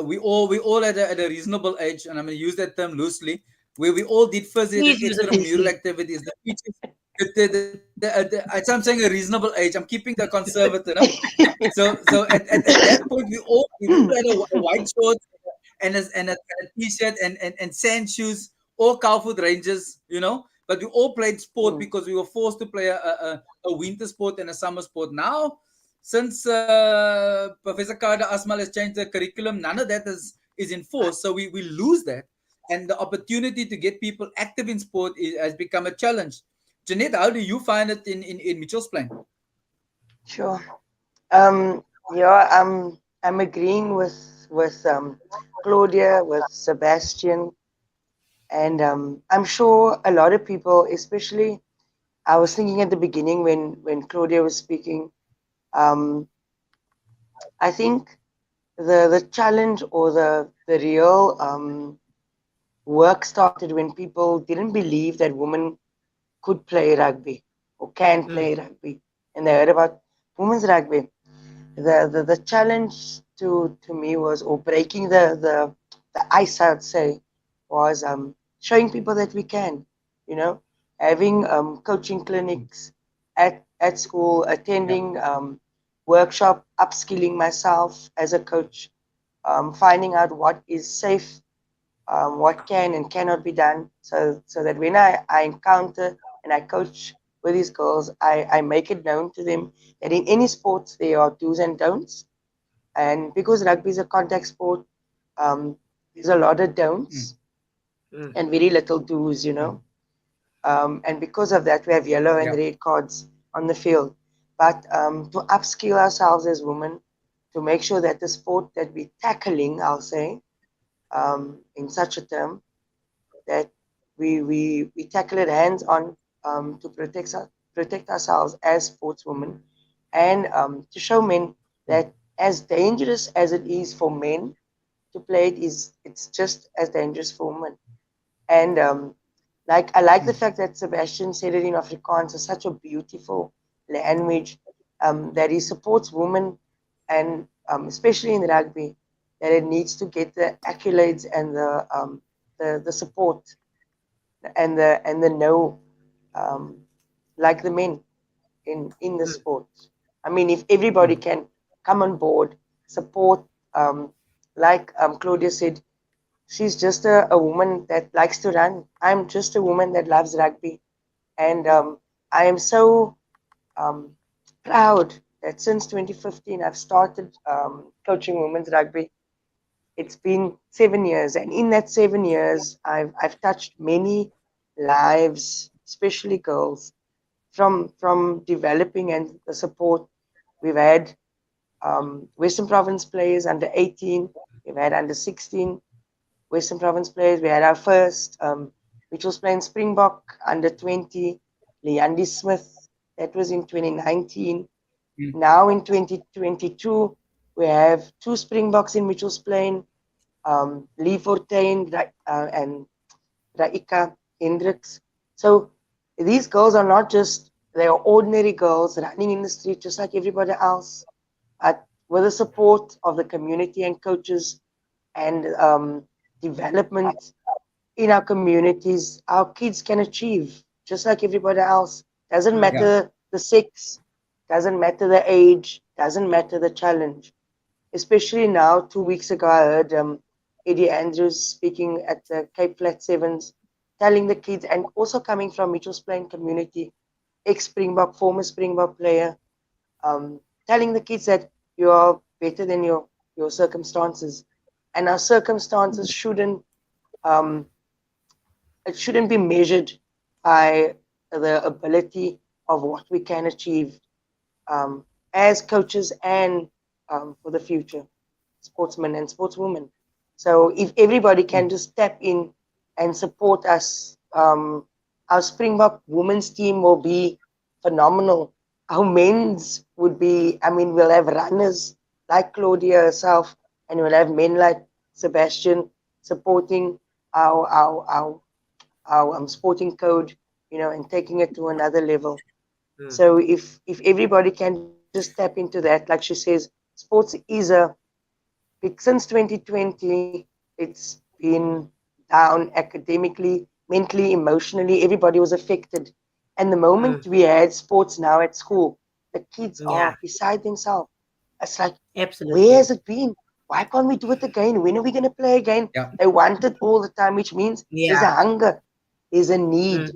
we all at a reasonable age, and I'm going to use that term loosely, where we all did physical and extramural activities. The teachers, I'm saying a reasonable age. I'm keeping the conservative. So at that point, we all had a white shorts and a t-shirt and sand shoes, all Calfoot Rangers, But we all played sport because we were forced to play a winter sport and a summer sport. Now, since Professor Kada Asmal has changed the curriculum, none of that is enforced. So we lose that. And the opportunity to get people active in sport has become a challenge. Jeanette, how do you find it in Mitchell's Plain? Sure. I'm agreeing with Claudia, with Sebastian, And I'm sure a lot of people, especially, I was thinking at the beginning when Claudia was speaking, I think the challenge or the real work started when people didn't believe that women could play rugby or can play rugby, and they heard about women's rugby. The challenge to me was, or breaking the ice, I'd say, was showing people that we can, you know, having coaching clinics at school, attending workshop, upskilling myself as a coach, finding out what is safe, what can and cannot be done, so that when I encounter and I coach with these girls, I make it known to them that in any sports there are do's and don'ts. And because rugby is a contact sport, there's a lot of don'ts and very little do's, you know. And because of that, we have yellow and red cards on the field. But to upskill ourselves as women, to make sure that the sport that we're tackling, I'll say, in such a term, that we tackle it hands on, to protect ourselves as sportswomen, and to show men that as dangerous as it is for men to play it, it's just as dangerous for women. And like, I like the fact that Sebastian said it in Afrikaans, is such a beautiful language, that he supports women, and especially in rugby, that it needs to get the accolades and the support and the know, like the men in the sport. I mean, if everybody can come on board, support, like Claudia said, she's just a woman that likes to run. I'm just a woman that loves rugby. And I am so proud that since 2015 I've started coaching women's rugby. It's been 7 years, and in that 7 years, I've touched many lives, especially girls, from developing and the support. We've had Western Province players under 18, we've had under 16 Western Province players. We had our first, which was playing Springbok under 20, Leandi Smith. That was in 2019. Now in 2022, we have two Springboks in Mitchell's Plain, Lee Fortuin and Raika Hendricks. So these girls are not just, they are ordinary girls running in the street just like everybody else, but with the support of the community and coaches and development in our communities, our kids can achieve just like everybody else. Doesn't matter the sex, doesn't matter the age, doesn't matter the challenge. Especially now, 2 weeks ago, I heard Eddie Andrews speaking at the Cape Flat Sevens, telling the kids, and also coming from Mitchell's Plain community, ex-Springbok, former Springbok player, telling the kids that you are better than your circumstances. And our circumstances shouldn't it shouldn't be measured by the ability of what we can achieve as coaches and for the future sportsmen and sportswomen. So if everybody can just step in and support us, our Springbok women's team will be phenomenal. Our men's would be, I mean, we'll have runners like Claudia herself, and we'll have men like Sebastian supporting our sporting code, you know, and taking it to another level. So if everybody can just tap into that, like she says, sports is since 2020, it's been down academically, mentally, emotionally. Everybody was affected. And the moment we had sports now at school, the kids are beside themselves. It's like, where has it been? Why can't we do it again? When are we going to play again? They want it all the time, which means there's a hunger, there's a need.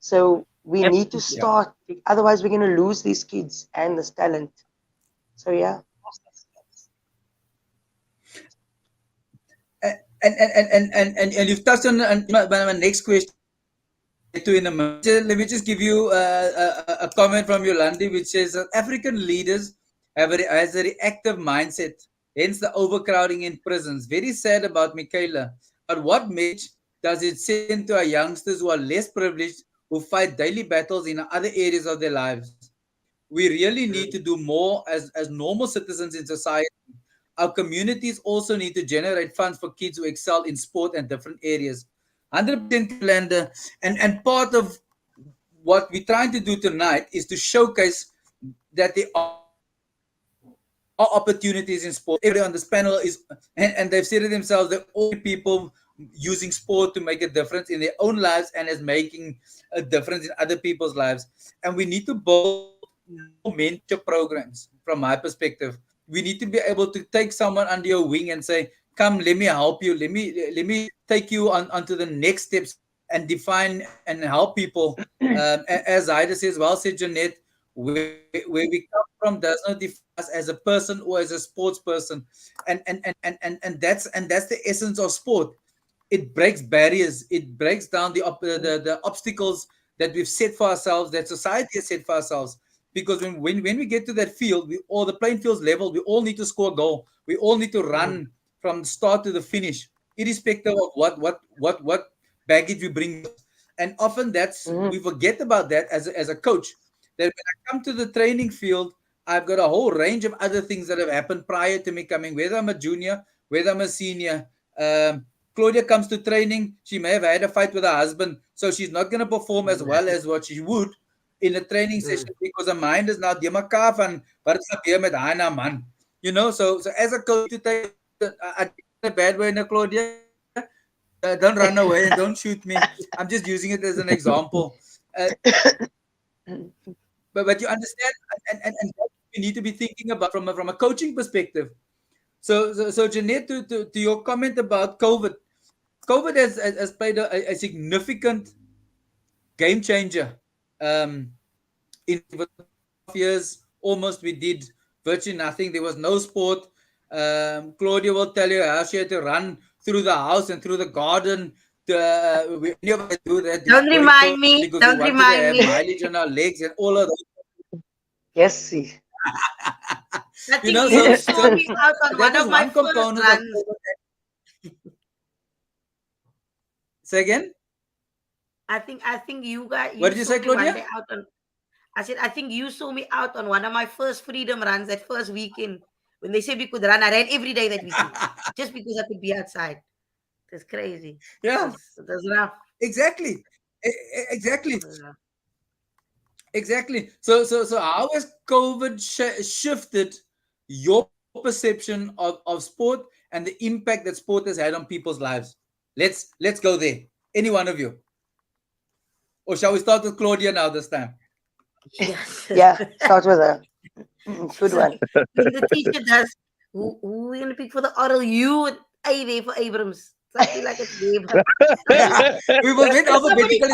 So we need to start. Otherwise, we're going to lose these kids and this talent. So, yeah. And you've touched on my next question to in a minute. Let me just give you a comment from Yolandi, which says that African leaders has a reactive mindset, hence the overcrowding in prisons. Very sad about Michaela. But what message does it send to our youngsters who are less privileged, who fight daily battles in other areas of their lives? We really need to do more as normal citizens in society. Our communities also need to generate funds for kids who excel in sport and different areas. 100% Yolanda. And part of what we're trying to do tonight is to showcase that there are opportunities in sport. Everybody on this panel is, and they've said it themselves, that all people using sport to make a difference in their own lives and as making a difference in other people's lives. And we need to build more mentorship programs from my perspective. We need to be able to take someone under your wing and say, come, let me help you, let me take you onto the next steps and define and help people. As Ida says, well said, Jeanette, where we come from does not define us as a person or as a sports person. And that's the essence of sport. It breaks barriers. It breaks down the obstacles that we've set for ourselves, that society has set for ourselves. Because when we get to that field, or the playing field's level, we all need to score a goal. We all need to run from the start to the finish, irrespective of what baggage we bring with us. And often we forget about that as a coach. That when I come to the training field, I've got a whole range of other things that have happened prior to me coming, whether I'm a junior, whether I'm a senior. Claudia comes to training, she may have had a fight with her husband, so she's not going to perform as well as what she would in a training session, because her mind is now die mekaar van wat is gebeur met haar na man. So as a coach, to take in a bad way, Claudia, don't run away and don't shoot me. I'm just using it as an example. But you understand, and what we need to be thinking about from a coaching perspective. So Jeanette, to your comment about COVID has played a significant game changer. In 2.5 years, almost, we did virtually nothing. There was no sport. Claudia will tell you how she had to run through the house and through the garden. Any of us do that. Don't remind me. Because Don't we wanted remind to have me. mileage on our legs and all of those. Yes, see. I think you saw me out on one of my first runs. Say again? I think you guys. What did you say, Claudia? I said, I think you saw me out on one of my first freedom runs that first weekend. When they said we could run, I ran every day that weekend. Just because I could be outside. It's crazy. Yeah. That's rough. Exactly. Exactly. So how has COVID shifted your perception of sport and the impact that sport has had on people's lives? Let's go there. Any one of you? Or shall we start with Claudia now this time? Yes. Yeah, start with her. Good one. When the teacher does, who we going to pick for the oral? You and A for Abrams. Something like it's We will win alphabetically.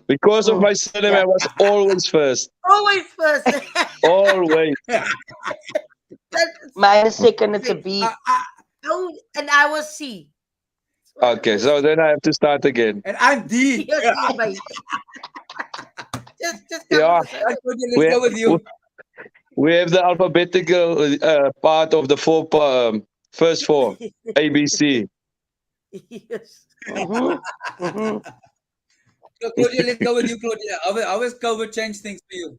Because of my surname, I was always first. Always first. Always. Mine is second, it's a B. And I was C. Okay, so then I have to start again. And I'm D. just Yeah. Let's go with you. We have the alphabetical part of the first four, ABC. Yes. So Claudia, let's go with you, Claudia. How has COVID changed things for you?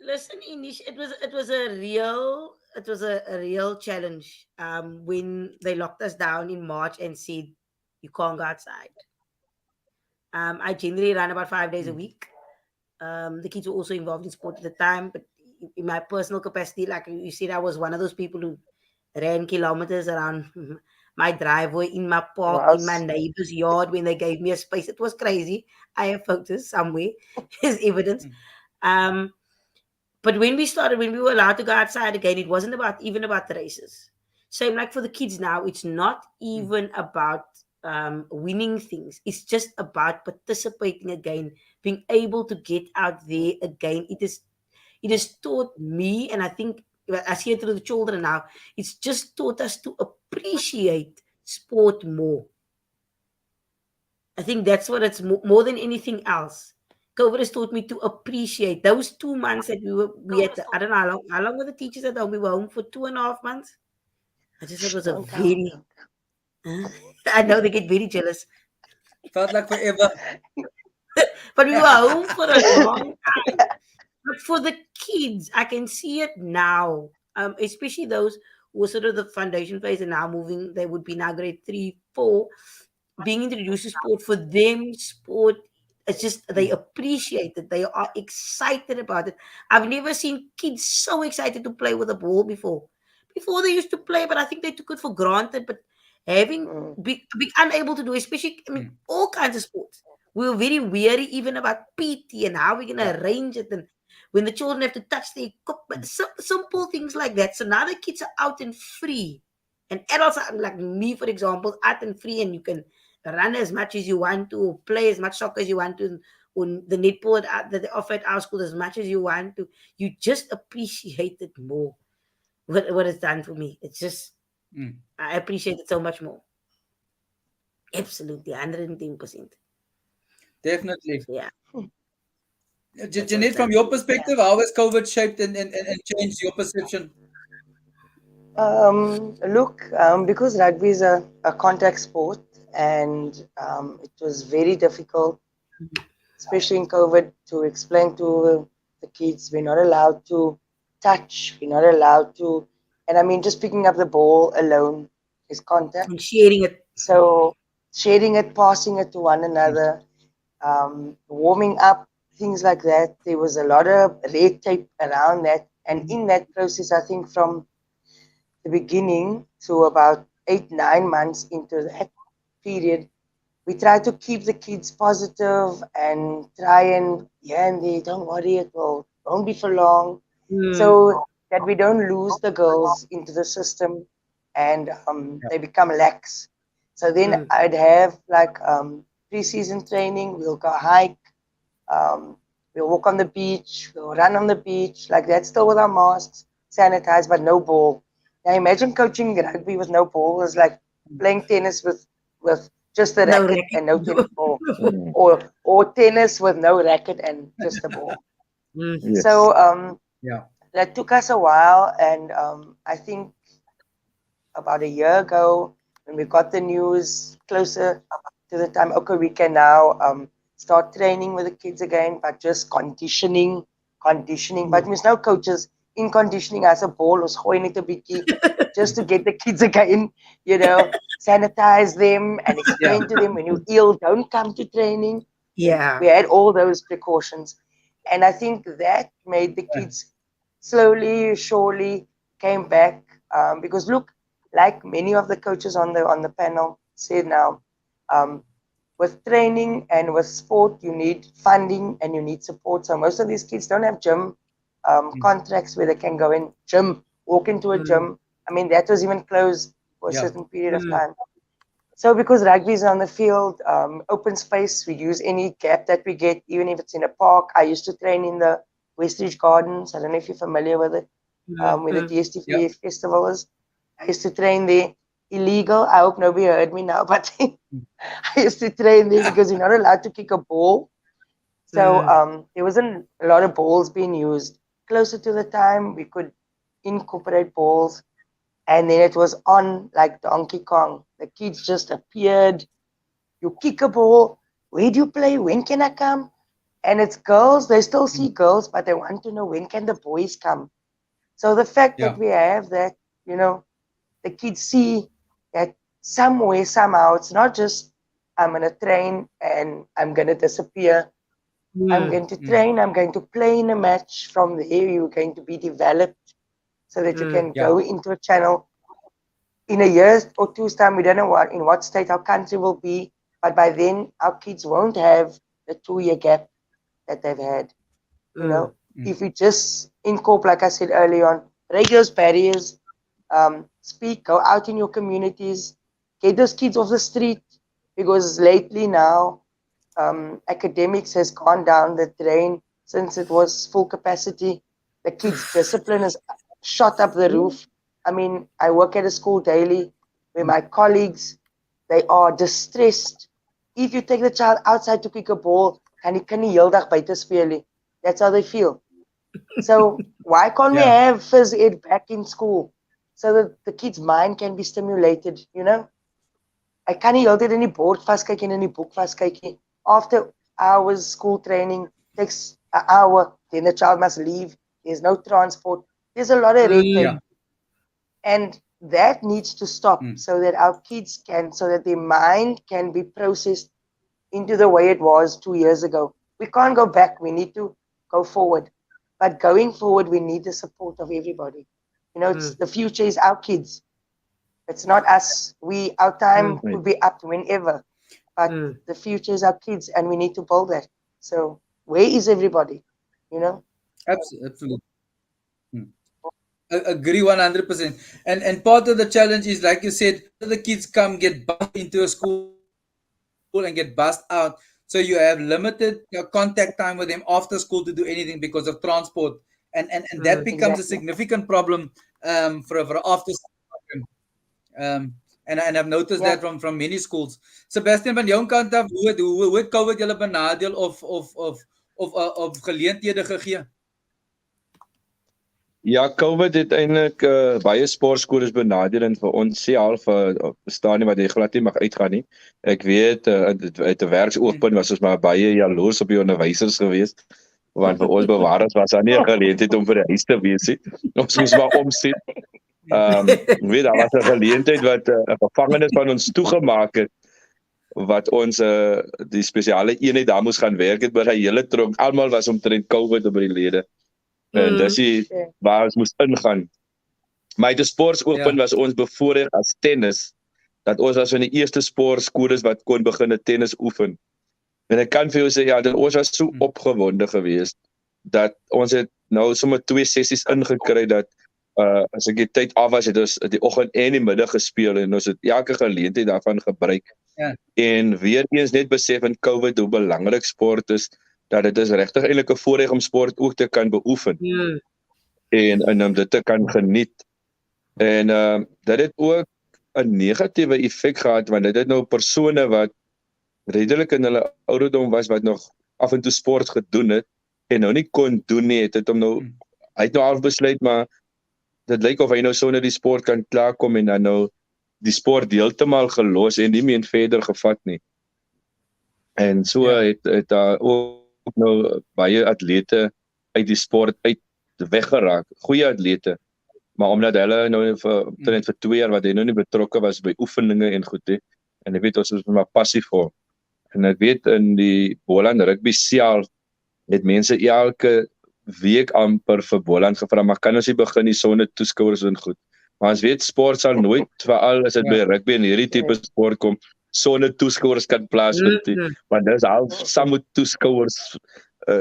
Listen, Inish, it was a real challenge. When they locked us down in March and said you can't go outside. I generally ran about 5 days a week. The kids were also involved in sport at the time, but in my personal capacity, like you said, I was one of those people who ran kilometers around my driveway, in my park, in my neighbor's yard when they gave me a space. It was crazy. I have photos somewhere as evidence. But when we were allowed to go outside again, it wasn't even about the races. Same like for the kids now, it's not even about winning things. It's just about participating again, being able to get out there again. It has taught me, and I think I see it through the children now, it's just taught us to appreciate sport more. I think that's what it's more than anything else. COVID has taught me to appreciate those 2 months that we had. I don't know how long were the teachers at home. We were home for 2.5 months. I just thought it was a Don't tell, very, don't I know they get very jealous, Felt like forever. but we were home for a long time. But for the kids, I can see it now, especially those who are sort of the foundation phase and now moving, they would be now grade 3, 4, being introduced to sport. For them, sport, it's just, they appreciate it. They are excited about it. I've never seen kids so excited to play with a ball before. Before they used to play, but I think they took it for granted. But having be unable to do, especially, I mean, all kinds of sports. We were very weary even about PT and how we're gonna arrange it, and when the children have to touch the equipment, simple things like that. So now the kids are out and free, and adults are like me, for example, out and free, and you can run as much as you want to, or play as much soccer as you want to, on the netball that they offer at our school as much as you want to. You just appreciate it more. What it's done for me, it's just I appreciate it so much more. Absolutely, 110%. Definitely. Yeah. Jeanette, from your perspective, how has COVID shaped and changed your perception? Look, because rugby is a contact sport, and it was very difficult, especially in COVID, to explain to the kids we're not allowed to touch, we're not allowed to, and I mean, just picking up the ball alone is contact. And sharing it. So sharing it, passing it to one another, warming up, things like that. There was a lot of red tape around that, and in that process, I think from the beginning to about 8-9 months into that period, we try to keep the kids positive and try and they don't worry, it won't be for long, so that we don't lose the girls into the system and they become lax. So then I'd have like pre-season training. We'll go hike, we'll walk on the beach, we'll run on the beach like that, still with our masks, sanitized, but no ball. Now imagine coaching rugby with no ball is like playing tennis with just a racket and no tennis ball, or tennis with no racket and just a ball. Yes. So that took us a while, and I think about a year ago when we got the news closer to the time, okay, we can now start training with the kids again, but just conditioning. But there's no coaches in conditioning as a ball or gooien it a bietjie just to get the kids again, sanitize them and explain to them, when you're ill, don't come to training. Yeah. We had all those precautions. And I think that made the kids slowly, surely came back. Because look, like many of the coaches on the panel said now, with training and with sport, you need funding and you need support. So most of these kids don't have gym contracts where they can go in gym, walk into a gym. I mean, that was even closed for a certain period of time. So because rugby is on the field, open space, we use any gap that we get, even if it's in a park. I used to train in the Westridge Gardens. I don't know if you're familiar with it, where the DSTV festival is. I used to train there. Illegal. I hope nobody heard me now, but I used to train there because you're not allowed to kick a ball. So there wasn't a lot of balls being used. Closer to the time, we could incorporate balls. And then it was on like Donkey Kong. The kids just appeared. You kick a ball. Where do you play? When can I come? And it's girls. They still see girls, but they want to know, when can the boys come? So the fact that we have that, the kids see that somewhere, somehow, it's not just I'm going to train and I'm going to disappear. I'm going to train. I'm going to play in a match. From there, you're going to be developed so that you can go into a channel. In a year or two's time, we don't know in what state our country will be, but by then our kids won't have the 2-year gap that they've had. If we just incorporate, like I said earlier on, break those barriers, speak, go out in your communities, get those kids off the street, because lately now academics has gone down the drain since it was full capacity. The kids' discipline has shot up the roof. I mean, I work at a school daily where my colleagues, they are distressed. If you take the child outside to kick a ball, kan nie heeldag buite speel nie. That's how they feel. So why can't we have phys ed back in school? so that the kid's mind can be stimulated, you know. I kan nie altyd in die bord vaskyk en in die boek vaskyk nie. After hours school training takes an hour, then the child must leave. There's no transport. There's a lot of red tape. Yeah. And that needs to stop so that our kids can, so that their mind can be processed into the way it was 2 years ago. We can't go back. We need to go forward. But going forward, we need the support of everybody. You know, it's, the future is our kids. It's not us. Our time could be up whenever, but the future is our kids, and we need to build that. So where is everybody? You know? Absolutely. I agree 100%. And part of the challenge is, like you said, the kids come get bussed into a school and get bussed out. So you have limited contact time with them after school to do anything because of transport, and that becomes a significant problem for after school. And I've noticed that from many schools. Sebastian, van jou kant af, hoe het COVID julle benadeel of geleenthede gegee? Ja, COVID het eintlik baie sportskole benadeel en vir ons sê half bestaan nie wat jy glad nie mag uitgaan nie. Ek weet uit 'n werksoogpunt was ons maar baie jaloers op die onderwysers geweest, want vir ons bewarers was daar nie 'n geleentheid om vir die huis te wees nie. Ons moes maar omsien. Weet daar was 'n geleentheid wat 'n gevangenes van ons toegemaak het, wat ons die spesiale eenheid daar moes gaan werk het, maar hy hele tronk almal was omtrent COVID op die lede. En dis waar ons moes ingaan. Maar die sportsoogpunt was ons bevoordeel as tennis, dat ons was van die eerste sportskoles wat kon begin tennis oefen. En ek kan vir jou sê, ja, dat ons was so opgewonde geweest, dat ons het nou sommer 2 sessies ingekry, dat as ek die tyd af was, het ons die oggend en die middag gespeel, en ons het elke geleentheid daarvan gebruik. En weer eens net besef in COVID hoe belangrik sport is, dat dit is regtig eintlik 'n voorreg om sport ook te kan beoefen. En om dit te kan geniet. En dit het ook 'n negatiewe effek gehad, want dit het nou persone wat redelik in hulle ouderdom was, wat nog af en toe sport gedoen het, en nou nie kon doen nie, het hom nou, hy het nou al besluit, maar dit lyk of hy nou sonder die sport kan klaarkom, en dan nou die sport heeltemal gelos en nie meer verder gevat nie. En so het daar ook nou baie atlete uit die sport uit weggeraak, goeie atlete, maar omdat hulle nou vir 2 jaar wat hy nou nie betrokke was by oefeninge en goed he, en ek weet ons is maar passief voor. En ek weet in die Boland rugby self het mense elke week amper vir Boland gevra, maar kan ons nie begin die sonder toeskouers en goed. Maar ons weet sport sal nooit, veral as dit by rugby en hierdie tipe sport kom, sonder toeskouers kan plaasvind nie, want dis al saam met toeskouers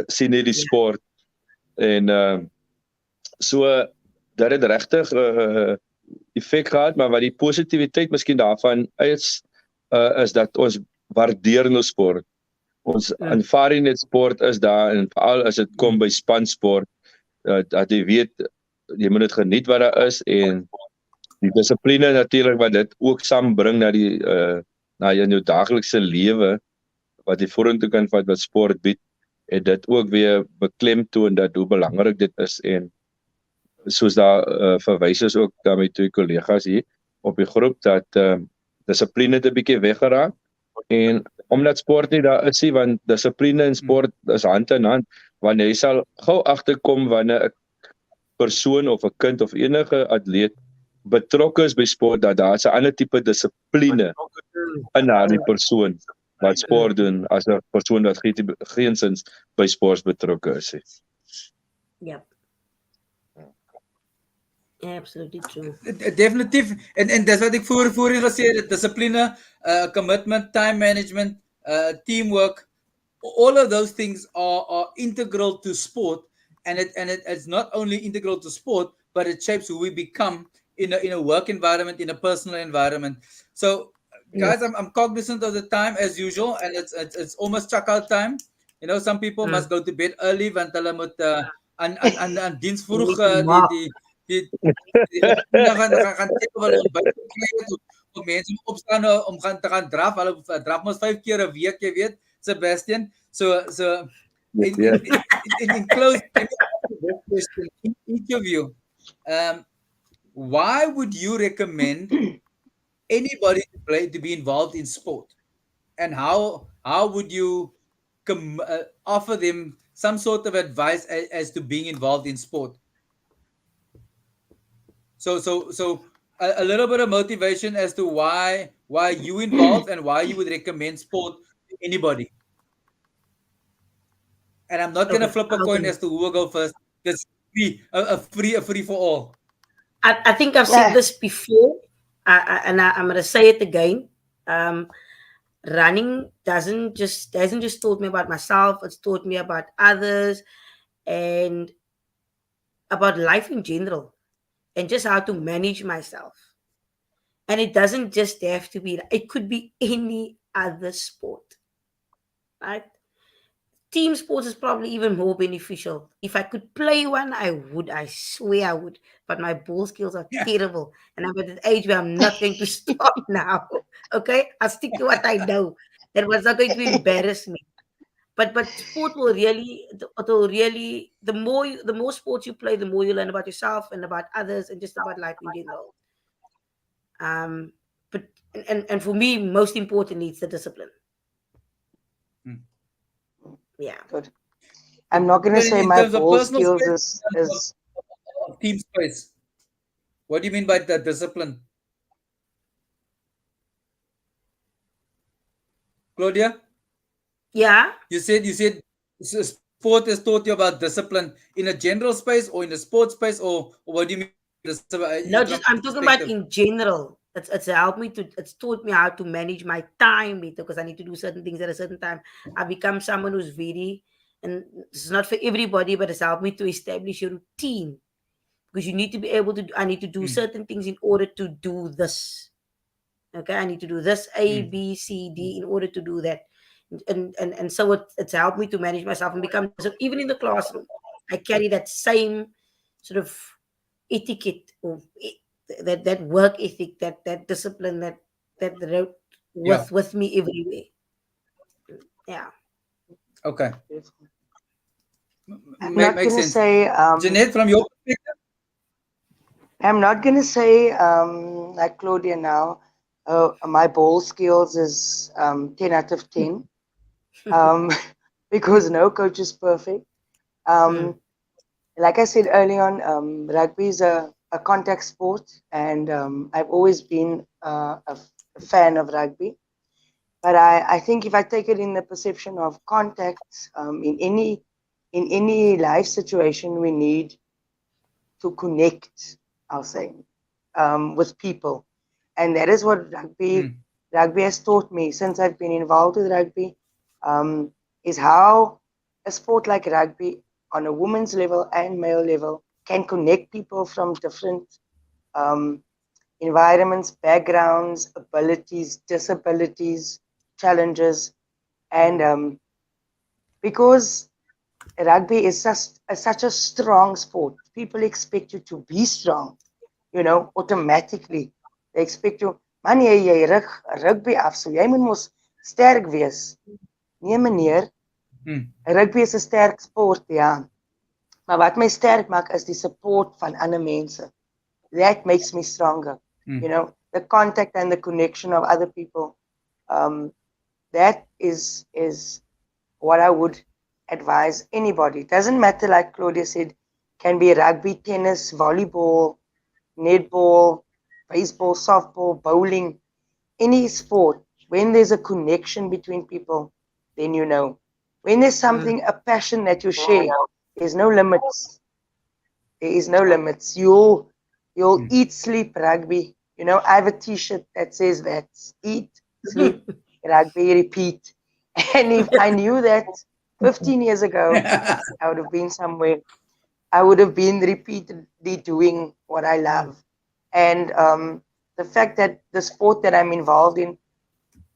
sien nie die sport. En so dat het regtig effek gehad, maar wat die positiwiteit miskien daarvan is dat ons waardeer nou sport. Ons aanvaarding net sport is daar, en veral as dit kom by spansport, dat jy weet, jy moet dit geniet wat daar is, en die dissipline natuurlik wat dit ook saambring na in jou daaglikse lewe, wat jy vorentoe kan vat wat sport bied, en dit ook weer beklemtoon dat hoe belangrik dit is, en soos daar verwys is ook daar my 2 kollegas hier op die groep, dat dissipline het 'n bietjie weggeraak, en omdat sport nie daar is nie, want dissipline en sport is hand in hand, want jy sal gou agterkom wanneer 'n persoon of 'n kind of enige atleet betrokke is by sport, dat daar 'n ander tipe dissipline in daardie persoon wat sport doen, as 'n persoon wat geensins by sport betrokke is. Ja. Absolutely true. Definitief. En dis wat ek voorheen gesê het, dissipline, commitment, time management, teamwork, all of those things are integral to sport, and it's not only integral to sport, but it shapes who we become in a work environment, in a personal environment. So guys, I'm cognizant of the time as usual, and it's almost checkout time. You know, some people must go to bed early, want hulle moet aan diens vroeg die gaan mense opstaan om te gaan draf. Hulle draf mos 5 keer 'n week, jy weet, Sebastian. So in close question, each of you, why would you recommend anybody to be involved in sport? And how would you offer them some sort of advice as to being involved in sport? So a little bit of motivation as to why you involved and why you would recommend sport to anybody. And I'm not gonna Okay. flip a coin as to who will go first. This a free for all. I think I've said Yeah. this before, I'm going to say it again. Um, Running doesn't just taught me about myself. It's taught me about others and about life in general, and just how to manage myself. And it doesn't just have to be. It could be any other sport, right? Team sports is probably even more beneficial. If I could play one, I would. I swear I would. But my ball skills are Yeah. terrible. And I'm at an age where I'm not going to stop now. Okay? I'll stick to what I know. And what's not going to embarrass me. But sport will really the more sports you play, the more you learn about yourself and about others and just about life in general. Um but and for me, most importantly, it's the discipline. Hmm. Yeah. Good. I'm not gonna say In my terms of ball personal skills space, is of team space. What do you mean by the discipline, Claudia? Yeah. You said sport has taught you about discipline in a general space or in a sports space, or what do you mean No, from just my I'm talking about perspective? in general. It's helped me to. It's taught me how to manage my time better because I need to do certain things at a certain time. I become someone who's very, and it's not for everybody, but it's helped me to establish a routine because you need to be able to. I need to do Hmm. certain things in order to do this. Okay, I need to do this A, Hmm. B, C, D in order to do that, and so it's helped me to manage myself and become. So even in the classroom, I carry that same sort of etiquette or that work ethic, that discipline that wrote Yeah. with me everywhere. Yeah. Okay. I'm not Makes gonna sense. say Jeanette, from your perspective. I'm not gonna say like Claudia now. My ball skills is 10 out of 10 um, because no coach is perfect. Mm, Um, like I said early on, rugby is a contact sport, and I've always been a fan of rugby. But I think if I take it in the perception of contact, in any life situation, we need to connect, I'll say, with people. And that is what Hmm. rugby has taught me since I've been involved with rugby, is how a sport like rugby on a women's level and male level can connect people from different um, environments, backgrounds, abilities, disabilities, challenges. And because rugby is such a strong sport, people expect you to be strong, automatically. They expect you, man, jy rugby af, so jy moet mos sterk wees. Nee meneer, Hmm. rugby is 'n sterk sport, ja. Maar wat my sterk maak is die support van ander mense. That makes me stronger. Hmm. The contact and the connection of other people. That is what I would advise anybody. It doesn't matter, like Claudia said, can be rugby, tennis, volleyball, netball, baseball, softball, bowling, any sport. When there's a connection between people, then you know. When there's mm, something, a passion that you share, there's no limits. There is no limits. You'll eat, sleep, rugby. I have a T-shirt that says that: eat, sleep, rugby, repeat. And if I knew that 15 years ago, I would have been somewhere. I would have been repeatedly doing what I mm, love. And the fact that the sport that I'm involved in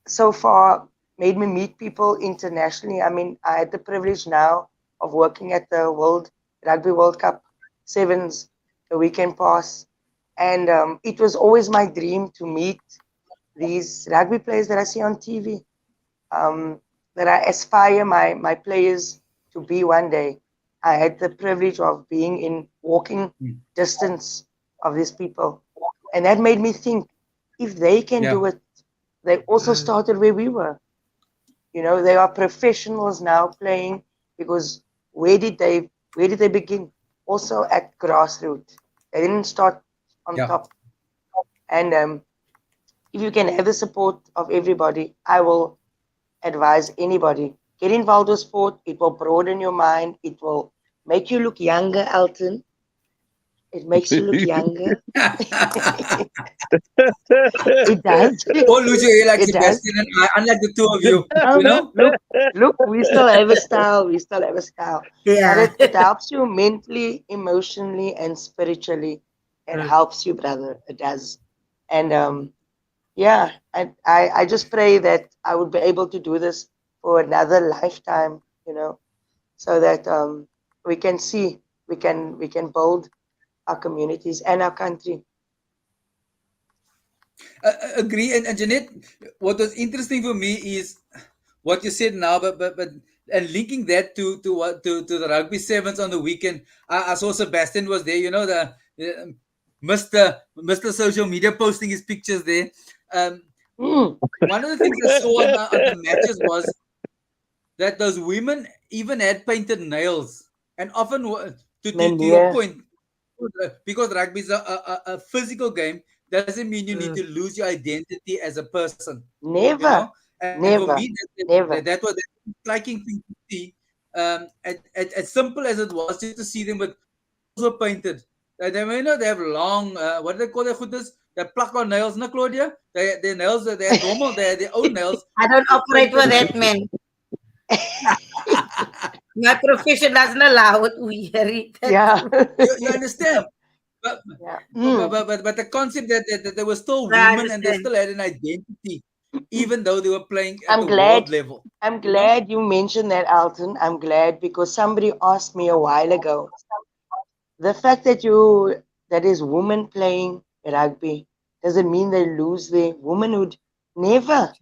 so far made me meet people internationally. I mean, I had the privilege now of working at the Rugby World Cup Sevens the weekend pass. And it was always my dream to meet these rugby players that I see on TV, that I aspire my players to be one day. I had the privilege of being in walking distance of these people. And that made me think, if they can do it, they also started where we were. You know, they are professionals now playing, because where did they begin? Also at grassroots. They didn't start on top. And if you can have the support of everybody, I will advise anybody, get involved with sport. It will broaden your mind. It will make you look younger, Alton. It makes you look younger. It does. All lose your hair like It does. Sebastian and I, unlike the two of you, you know? Look, we still have a style. We still have a style. Yeah. But it helps you mentally, emotionally, and spiritually. It helps you, brother. It does. And yeah, I just pray that I would be able to do this for another lifetime, you know, so that we can see, we can build our communities and our country. Agree. And Jeanette, what was interesting for me is what you said now, but and linking that to the rugby sevens on the weekend. I saw Sebastian was there. You know, the Mr. Social Media posting his pictures there. One of the things I saw on the matches was that those women even had painted nails, and often to your point, because rugby is a physical game, doesn't mean you need to lose your identity as a person. Never. You know? And Never. for me, that was a striking thing to see. As simple as it was, just to see them with were painted. They have long, what do they call their goodness? They pluck on nails, no, Claudia? Their nails, they're normal, they're their own nails. I don't operate with that, man. My profession doesn't allow it. We hear it. Yeah. You understand? But the concept that they were still women and they still had an identity, even though they were playing at the world level. I'm glad you mentioned that, Alton. I'm glad, because somebody asked me a while ago, the fact that is women playing rugby doesn't mean they lose their womanhood. Never.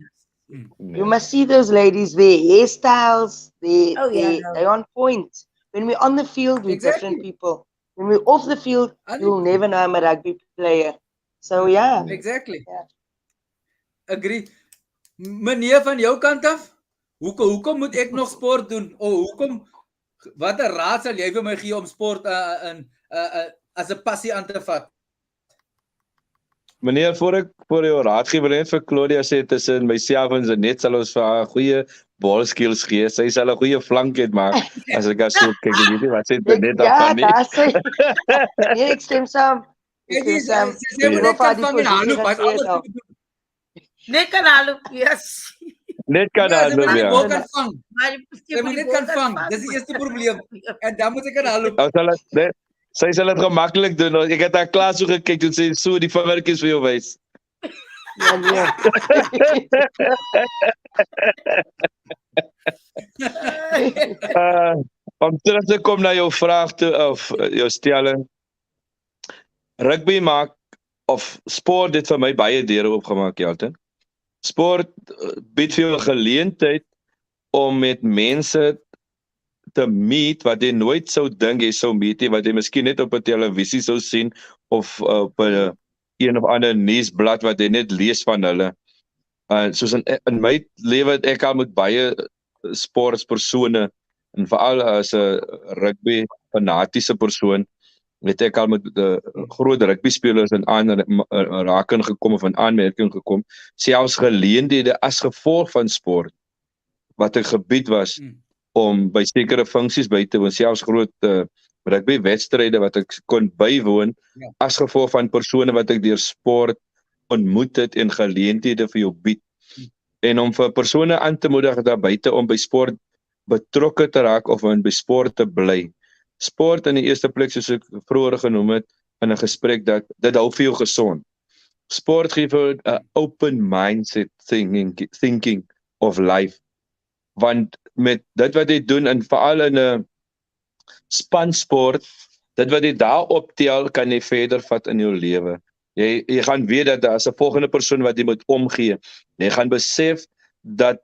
You must see those ladies, their hairstyles, they're on point. When we're on the field, we're different people. When we're off the field, you'll never know I'm a rugby player. So yeah. Exactly. Yeah. Agree. Meneer van jou kant af, hoekom moet ek nog sport doen? Wat 'n raad sal jy vir my gee om sport as 'n passie aan te vat? Meneer, voor ek vir jou raad gee, wil net vir Claudia sê, tussen myself en Jeanette sal ons vir haar goeie ball skills gee. Sy sal 'n goeie flank maak as ek so kyk, ek weet nie wat sy net daarvan nie. Ja, sê. Nee, ek stem saam. Net kan haloop, yes. Net kan haloop, ja. Sy moet net kan vang. Dis die eerste probleem. En dan moet sy kan haloop. Sy sal dit gemaklik doen. Ek het haar klaar so gekyk toe sy so die vingertjies vir jou wys. Ja, nee. Om terug te kom na jou vraag toe, of jou stelling. Rugby maak, of sport het vir my baie deure oopgemaak, Jalton. Sport bied vir jou 'n geleentheid om met mense te meet wat jy nooit sou dink jy sou meet nie, wat jy miskien net op 'n televisie sou sien of op 'n een of ander nuusblad wat jy net lees van hulle. Soos in my lewe het ek al met baie sportpersone, en veral as 'n rugby fanatiese persoon, het ek al met groot rugby spelers in aanraking gekom of in aanmerking gekom, selfs geleenthede as gevolg van sport wat 'n gebied was om by sekere funksies by te woon, selfs groot rugby wedstryde wat ek kon bywoon as gevolg van persone wat ek deur sport ontmoet het en geleenthede vir jou bied. En om vir persone aan te moedig daar buite om by sport betrokke te raak of by sport te bly. Sport in die eerste plek, soos ek vroeër genoem het in 'n gesprek, dat dit hou vir jou gesond. Sport gee vir 'n open mindset thinking of life. Want met dit wat jy doen, en veral in 'n spansport, dit wat jy daar optel, kan jy verder vat in jou lewe. Jy gaan weet dat daar is 'n volgende persoon wat jy moet omgee. Jy gaan besef dat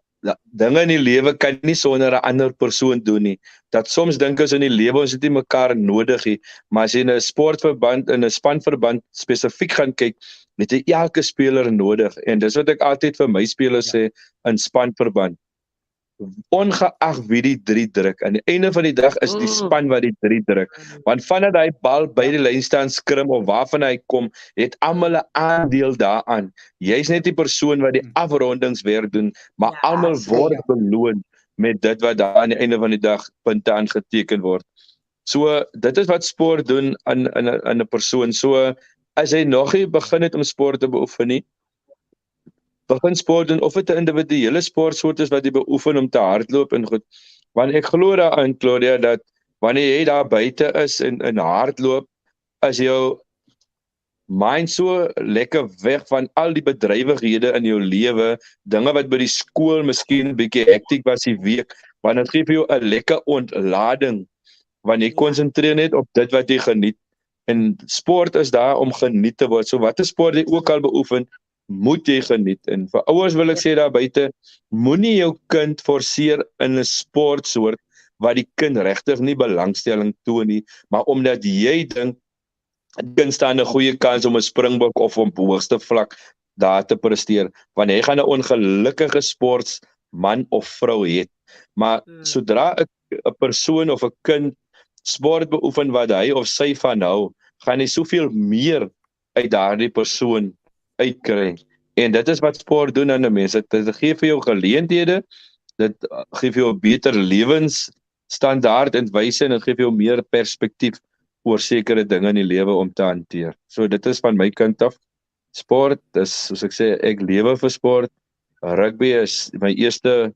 dinge in die lewe kan nie sonder 'n ander persoon doen nie. Dat soms dink ons in die lewe ons het nie mekaar nodig nie, maar as jy in 'n sportverband, in 'n spanverband spesifiek gaan kyk, het jy elke speler nodig. En dis wat ek altyd vir my spelers sê in spanverband. Ongeag wie die 3 druk, aan die einde van die dag is die span wat die 3 druk. Want vanaf hy bal by die lyn staan skrim of waarvan hy kom, het almal 'n aandeel daaraan. Jy's net die persoon wat die afrondingswerk doen, maar Ja, almal word seker. beloon met dit wat daar aan die einde van die dag punte aangeteken word. So dit is wat sport doen in 'n persoon. So as hy nog nie begin het om sport te beoefen nie, begin sport doen, of dit 'n individuele sportsoort is wat jy beoefen om te hardloop en goed. Want ek glo daarin, Claudia, dat wanneer jy daar buite is en hardloop, as jou mind so lekker weg van al die bedrywighede in jou lewe, dinge wat by die skool miskien 'n bietjie hektiek was die week, want dit gee vir jou 'n lekker ontlading, want jy konsentreer net op dit wat jy geniet. En sport is daar om geniet te word. So watter sport jy ook al beoefen, moet jy geniet. En vir ouers wil ek sê daar buite, moenie jou kind forceer in 'n sportsoort wat die kind regtig nie belangstelling toon nie, maar omdat jy dink die kind staan 'n goeie kans om 'n springbok of op hoogste vlak daar te presteer, want hy gaan 'n ongelukkige sportsman of vrou hê. Maar sodra 'n persoon of 'n kind sport beoefen wat hy of sy van hou, gaan hy soveel meer uit daardie persoon uitkry. En dit is wat sport doen aan 'n mens. Dit gee vir jou geleenthede, dit gee vir jou 'n beter lewensstandaard en wyse, en dit gee vir jou meer perspektief oor sekere dinge in die lewe om te hanteer. So dit is van my kant af. Sport is, soos ek sê, ek lewe vir sport. Rugby is my eerste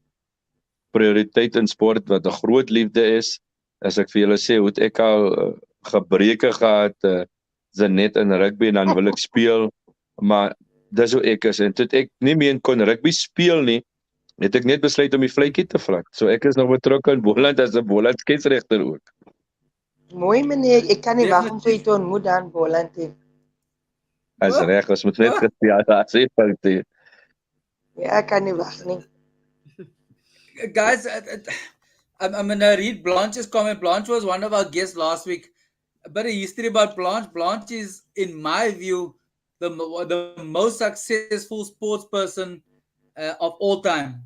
prioriteit in sport wat 'n groot liefde is. As ek vir julle sê, hoe het ek al gebreke gehad, net in rugby, en dan wil ek speel, maar dis hoe ek is. En toe ek nie meer kon rugby speel nie, het ek net besluit om die vletjie te vat. So ek is nog betrokke in Boland as 'n Boland skeidsregter ook. Mooi meneer, ek kan nie wag om vir u te ontmoet dan Boland. As reg, ons moet net gespeel, daar sê foute. Ja, ek kan nie wag nie. Guys, I'm going to read Blanche's comment. Blanche was one of our guests last week. A bit of history about Blanche. Blanche is, in my view, the most successful sports person of all time.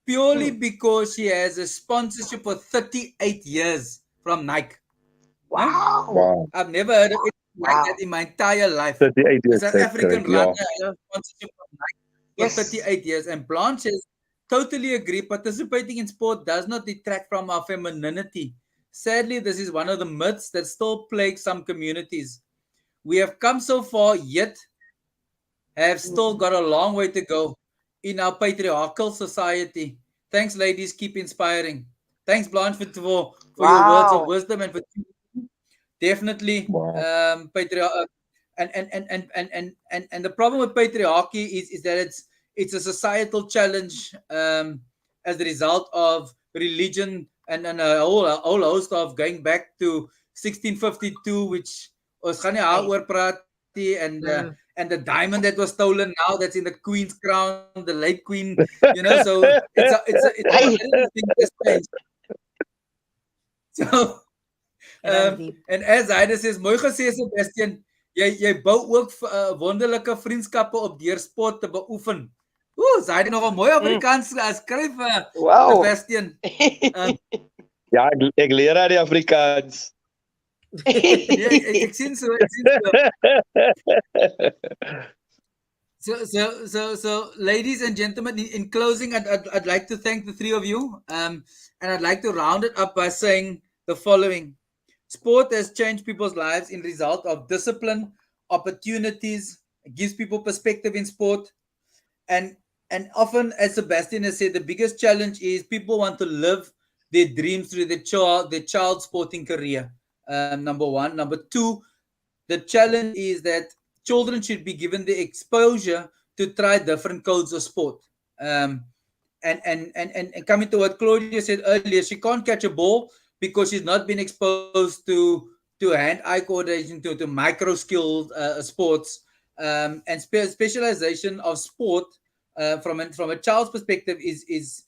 Purely because she has a sponsorship for 38 years from Nike. Wow. Wow. I've never heard of it like that in my entire life. 38 A years. South African Yeah. runner has a sponsorship from Nike for 38 years. And Blanche is totally agree. Participating in sport does not detract from our femininity. Sadly, this is one of the myths that still plague some communities. We have come so far, yet have still got a long way to go in our patriarchal society. Thanks, ladies. Keep inspiring. Thanks, Blanche, for your words of wisdom and for definitely patriarchy. And the problem with patriarchy is that it's a societal challenge as a result of religion and a whole host of going back to 1652, which was gaan nie daaroor praat nie, and the diamond that was stolen now that's in the Queen's crown, the late Queen, so it's a so and as Ida says, mooi gesê Sebastian, jy bou ook wonderlike vriendskappe op deur sport te beoefen. Zyde nog 'n mooi Afrikaans skryf, Sebastian. Ja, ek leer uit die Afrikaans. Ek sien so. So, ladies and gentlemen, in closing, I'd like to thank the three of you, and I'd like to round it up by saying the following. Sport has changed people's lives in result of discipline, opportunities, it gives people perspective in sport, and often, as Sebastian has said, the biggest challenge is people want to live their dreams through their child sporting career. Number one. Number two, the challenge is that children should be given the exposure to try different codes of sport. And coming to what Claudia said earlier, she can't catch a ball because she's not been exposed to hand-eye coordination, to micro-skilled sports, and specialization of sport from a child's perspective is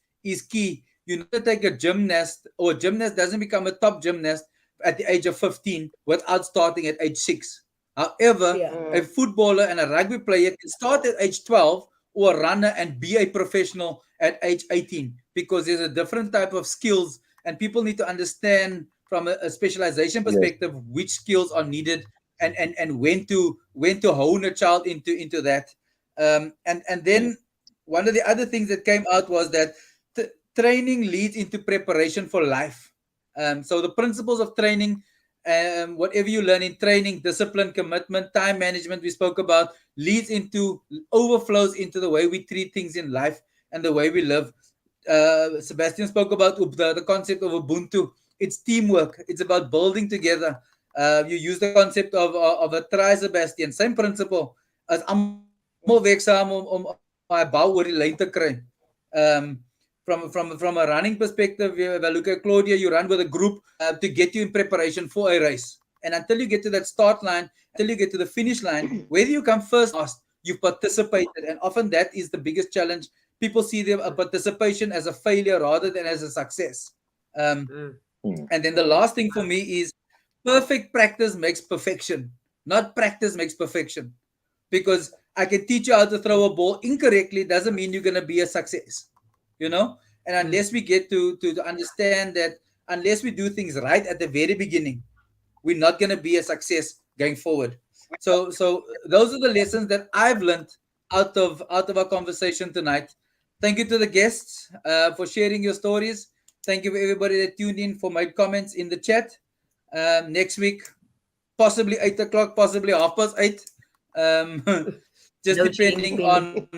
key. You need to take a gymnast, or a gymnast doesn't become a top gymnast at the age of 15 without starting at age 6. However, a footballer and a rugby player can start at age 12, or a runner and be a professional at age 18, because there's a different type of skills, and people need to understand from a specialization perspective which skills are needed, and when to hone a child into that. And then one of the other things that came out was that training leads into preparation for life. So the principles of training, whatever you learn in training, discipline, commitment, time management, we spoke about, overflows into the way we treat things in life and the way we live. Sebastian spoke about the concept of Ubuntu. It's teamwork. It's about building together. You use the concept of a try, Sebastian. Same principle as almal werk saam om my bal oor die lyn te kry. From a running perspective, look at Claudia, you run with a group to get you in preparation for a race. And until you get to that start line, until you get to the finish line, whether you come first or last, you've participated. And often that is the biggest challenge. People see their participation as a failure rather than as a success. And then the last thing for me is perfect practice makes perfection, not practice makes perfection. Because I can teach you how to throw a ball incorrectly doesn't mean you're going to be a success. You know, and unless we get to understand that, unless we do things right at the very beginning, we're not going to be a success going forward. So those are the lessons that I've learned out of our conversation tonight. Thank you to the guests for sharing your stories. Thank you for everybody that tuned in, for my comments in the chat. Next week, possibly 8 o'clock, possibly 8:30. Just No depending changing. on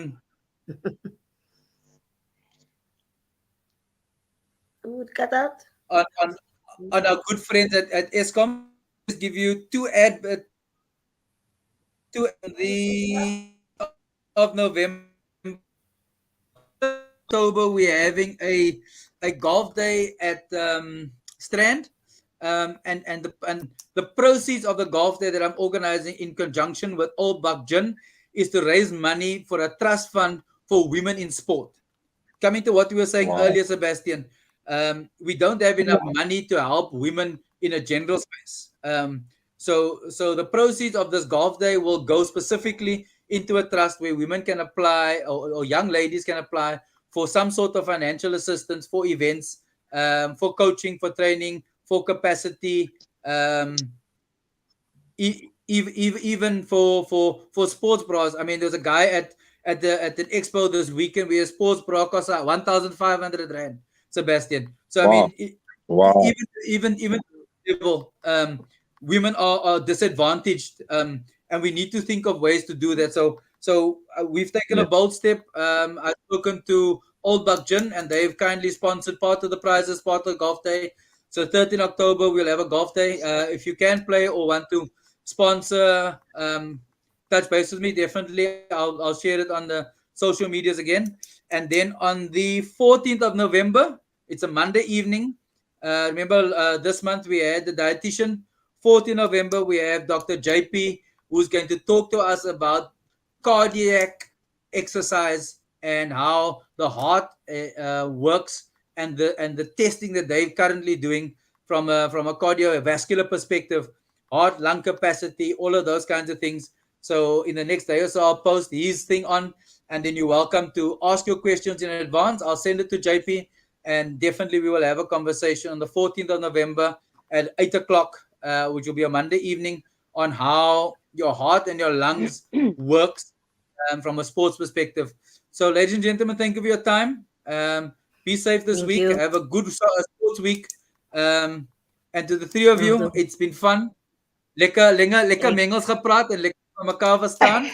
Cut out. on our good friends at Eskom. Just give you two the of November, October, we're having a golf day at Strand, and the proceeds of the golf day that I'm organizing in conjunction with Old Buck Gin is to raise money for a trust fund for women in sport. Coming to what we were saying earlier, Sebastian, we don't have enough money to help women in a general space. So the proceeds of this golf day will go specifically into a trust where women can apply, or young ladies can apply for some sort of financial assistance, for events, for coaching, for training, for capacity, even for sports bras. I mean, there's a guy at the expo this weekend where a sports bra costs 1,500 rand, Sebastian. So I mean, even level, women are disadvantaged, and we need to think of ways to do that. So we've taken a bold step. I've spoken to Old Buck Gin, and they've kindly sponsored part of the prizes, part of the golf day. So 13 October, we'll have a golf day. If you can play or want to sponsor, touch base with me, definitely. I'll share it on the social medias again. And then on the 14th of November, it's a Monday evening. Remember, this month we had the dietitian. 14th November, we have Dr. JP, who's going to talk to us about cardiac exercise and how the heart works, and the testing that they're currently doing from a cardiovascular perspective, heart, lung capacity, all of those kinds of things. So in the next day or so, I'll post his thing on, and then you're welcome to ask your questions in advance. I'll send it to JP, and definitely we will have a conversation on the 14th of November at 8 o'clock, which will be a Monday evening, on how your heart and your lungs works from a sports perspective. So, ladies and gentlemen, thank you for your time. Be safe this week. Have a good sports week. And to the three of you, it's been fun. Lekker mengels gepraat en lekker van mekaar verstaan.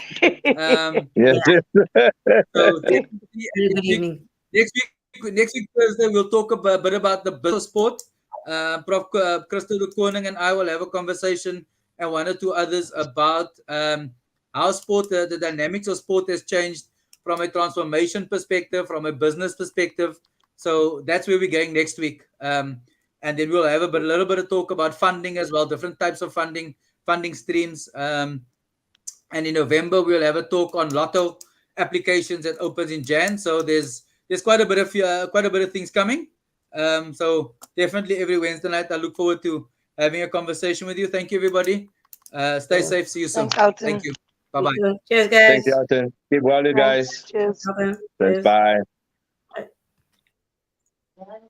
So next week Thursday, we'll talk a bit about the business sport. Prof De Coning and I will have a conversation, and one or two others, about how sport, the dynamics of sport has changed from a transformation perspective, from a business perspective. So that's where we're going next week. And then we'll have a little bit of talk about funding as well, different types of funding streams. And in November, we'll have a talk on lotto applications that opens in Jan. So there's quite a bit of things coming. So definitely every Wednesday night, I look forward to having a conversation with you. Thank you, everybody. Stay safe. See you soon. Thanks, Alton. Thank you. Bye-bye. Cheers, guys. Thank you, Alton. Keep well, you guys. Cheers. Welcome. Thanks, Cheers. bye. Bye.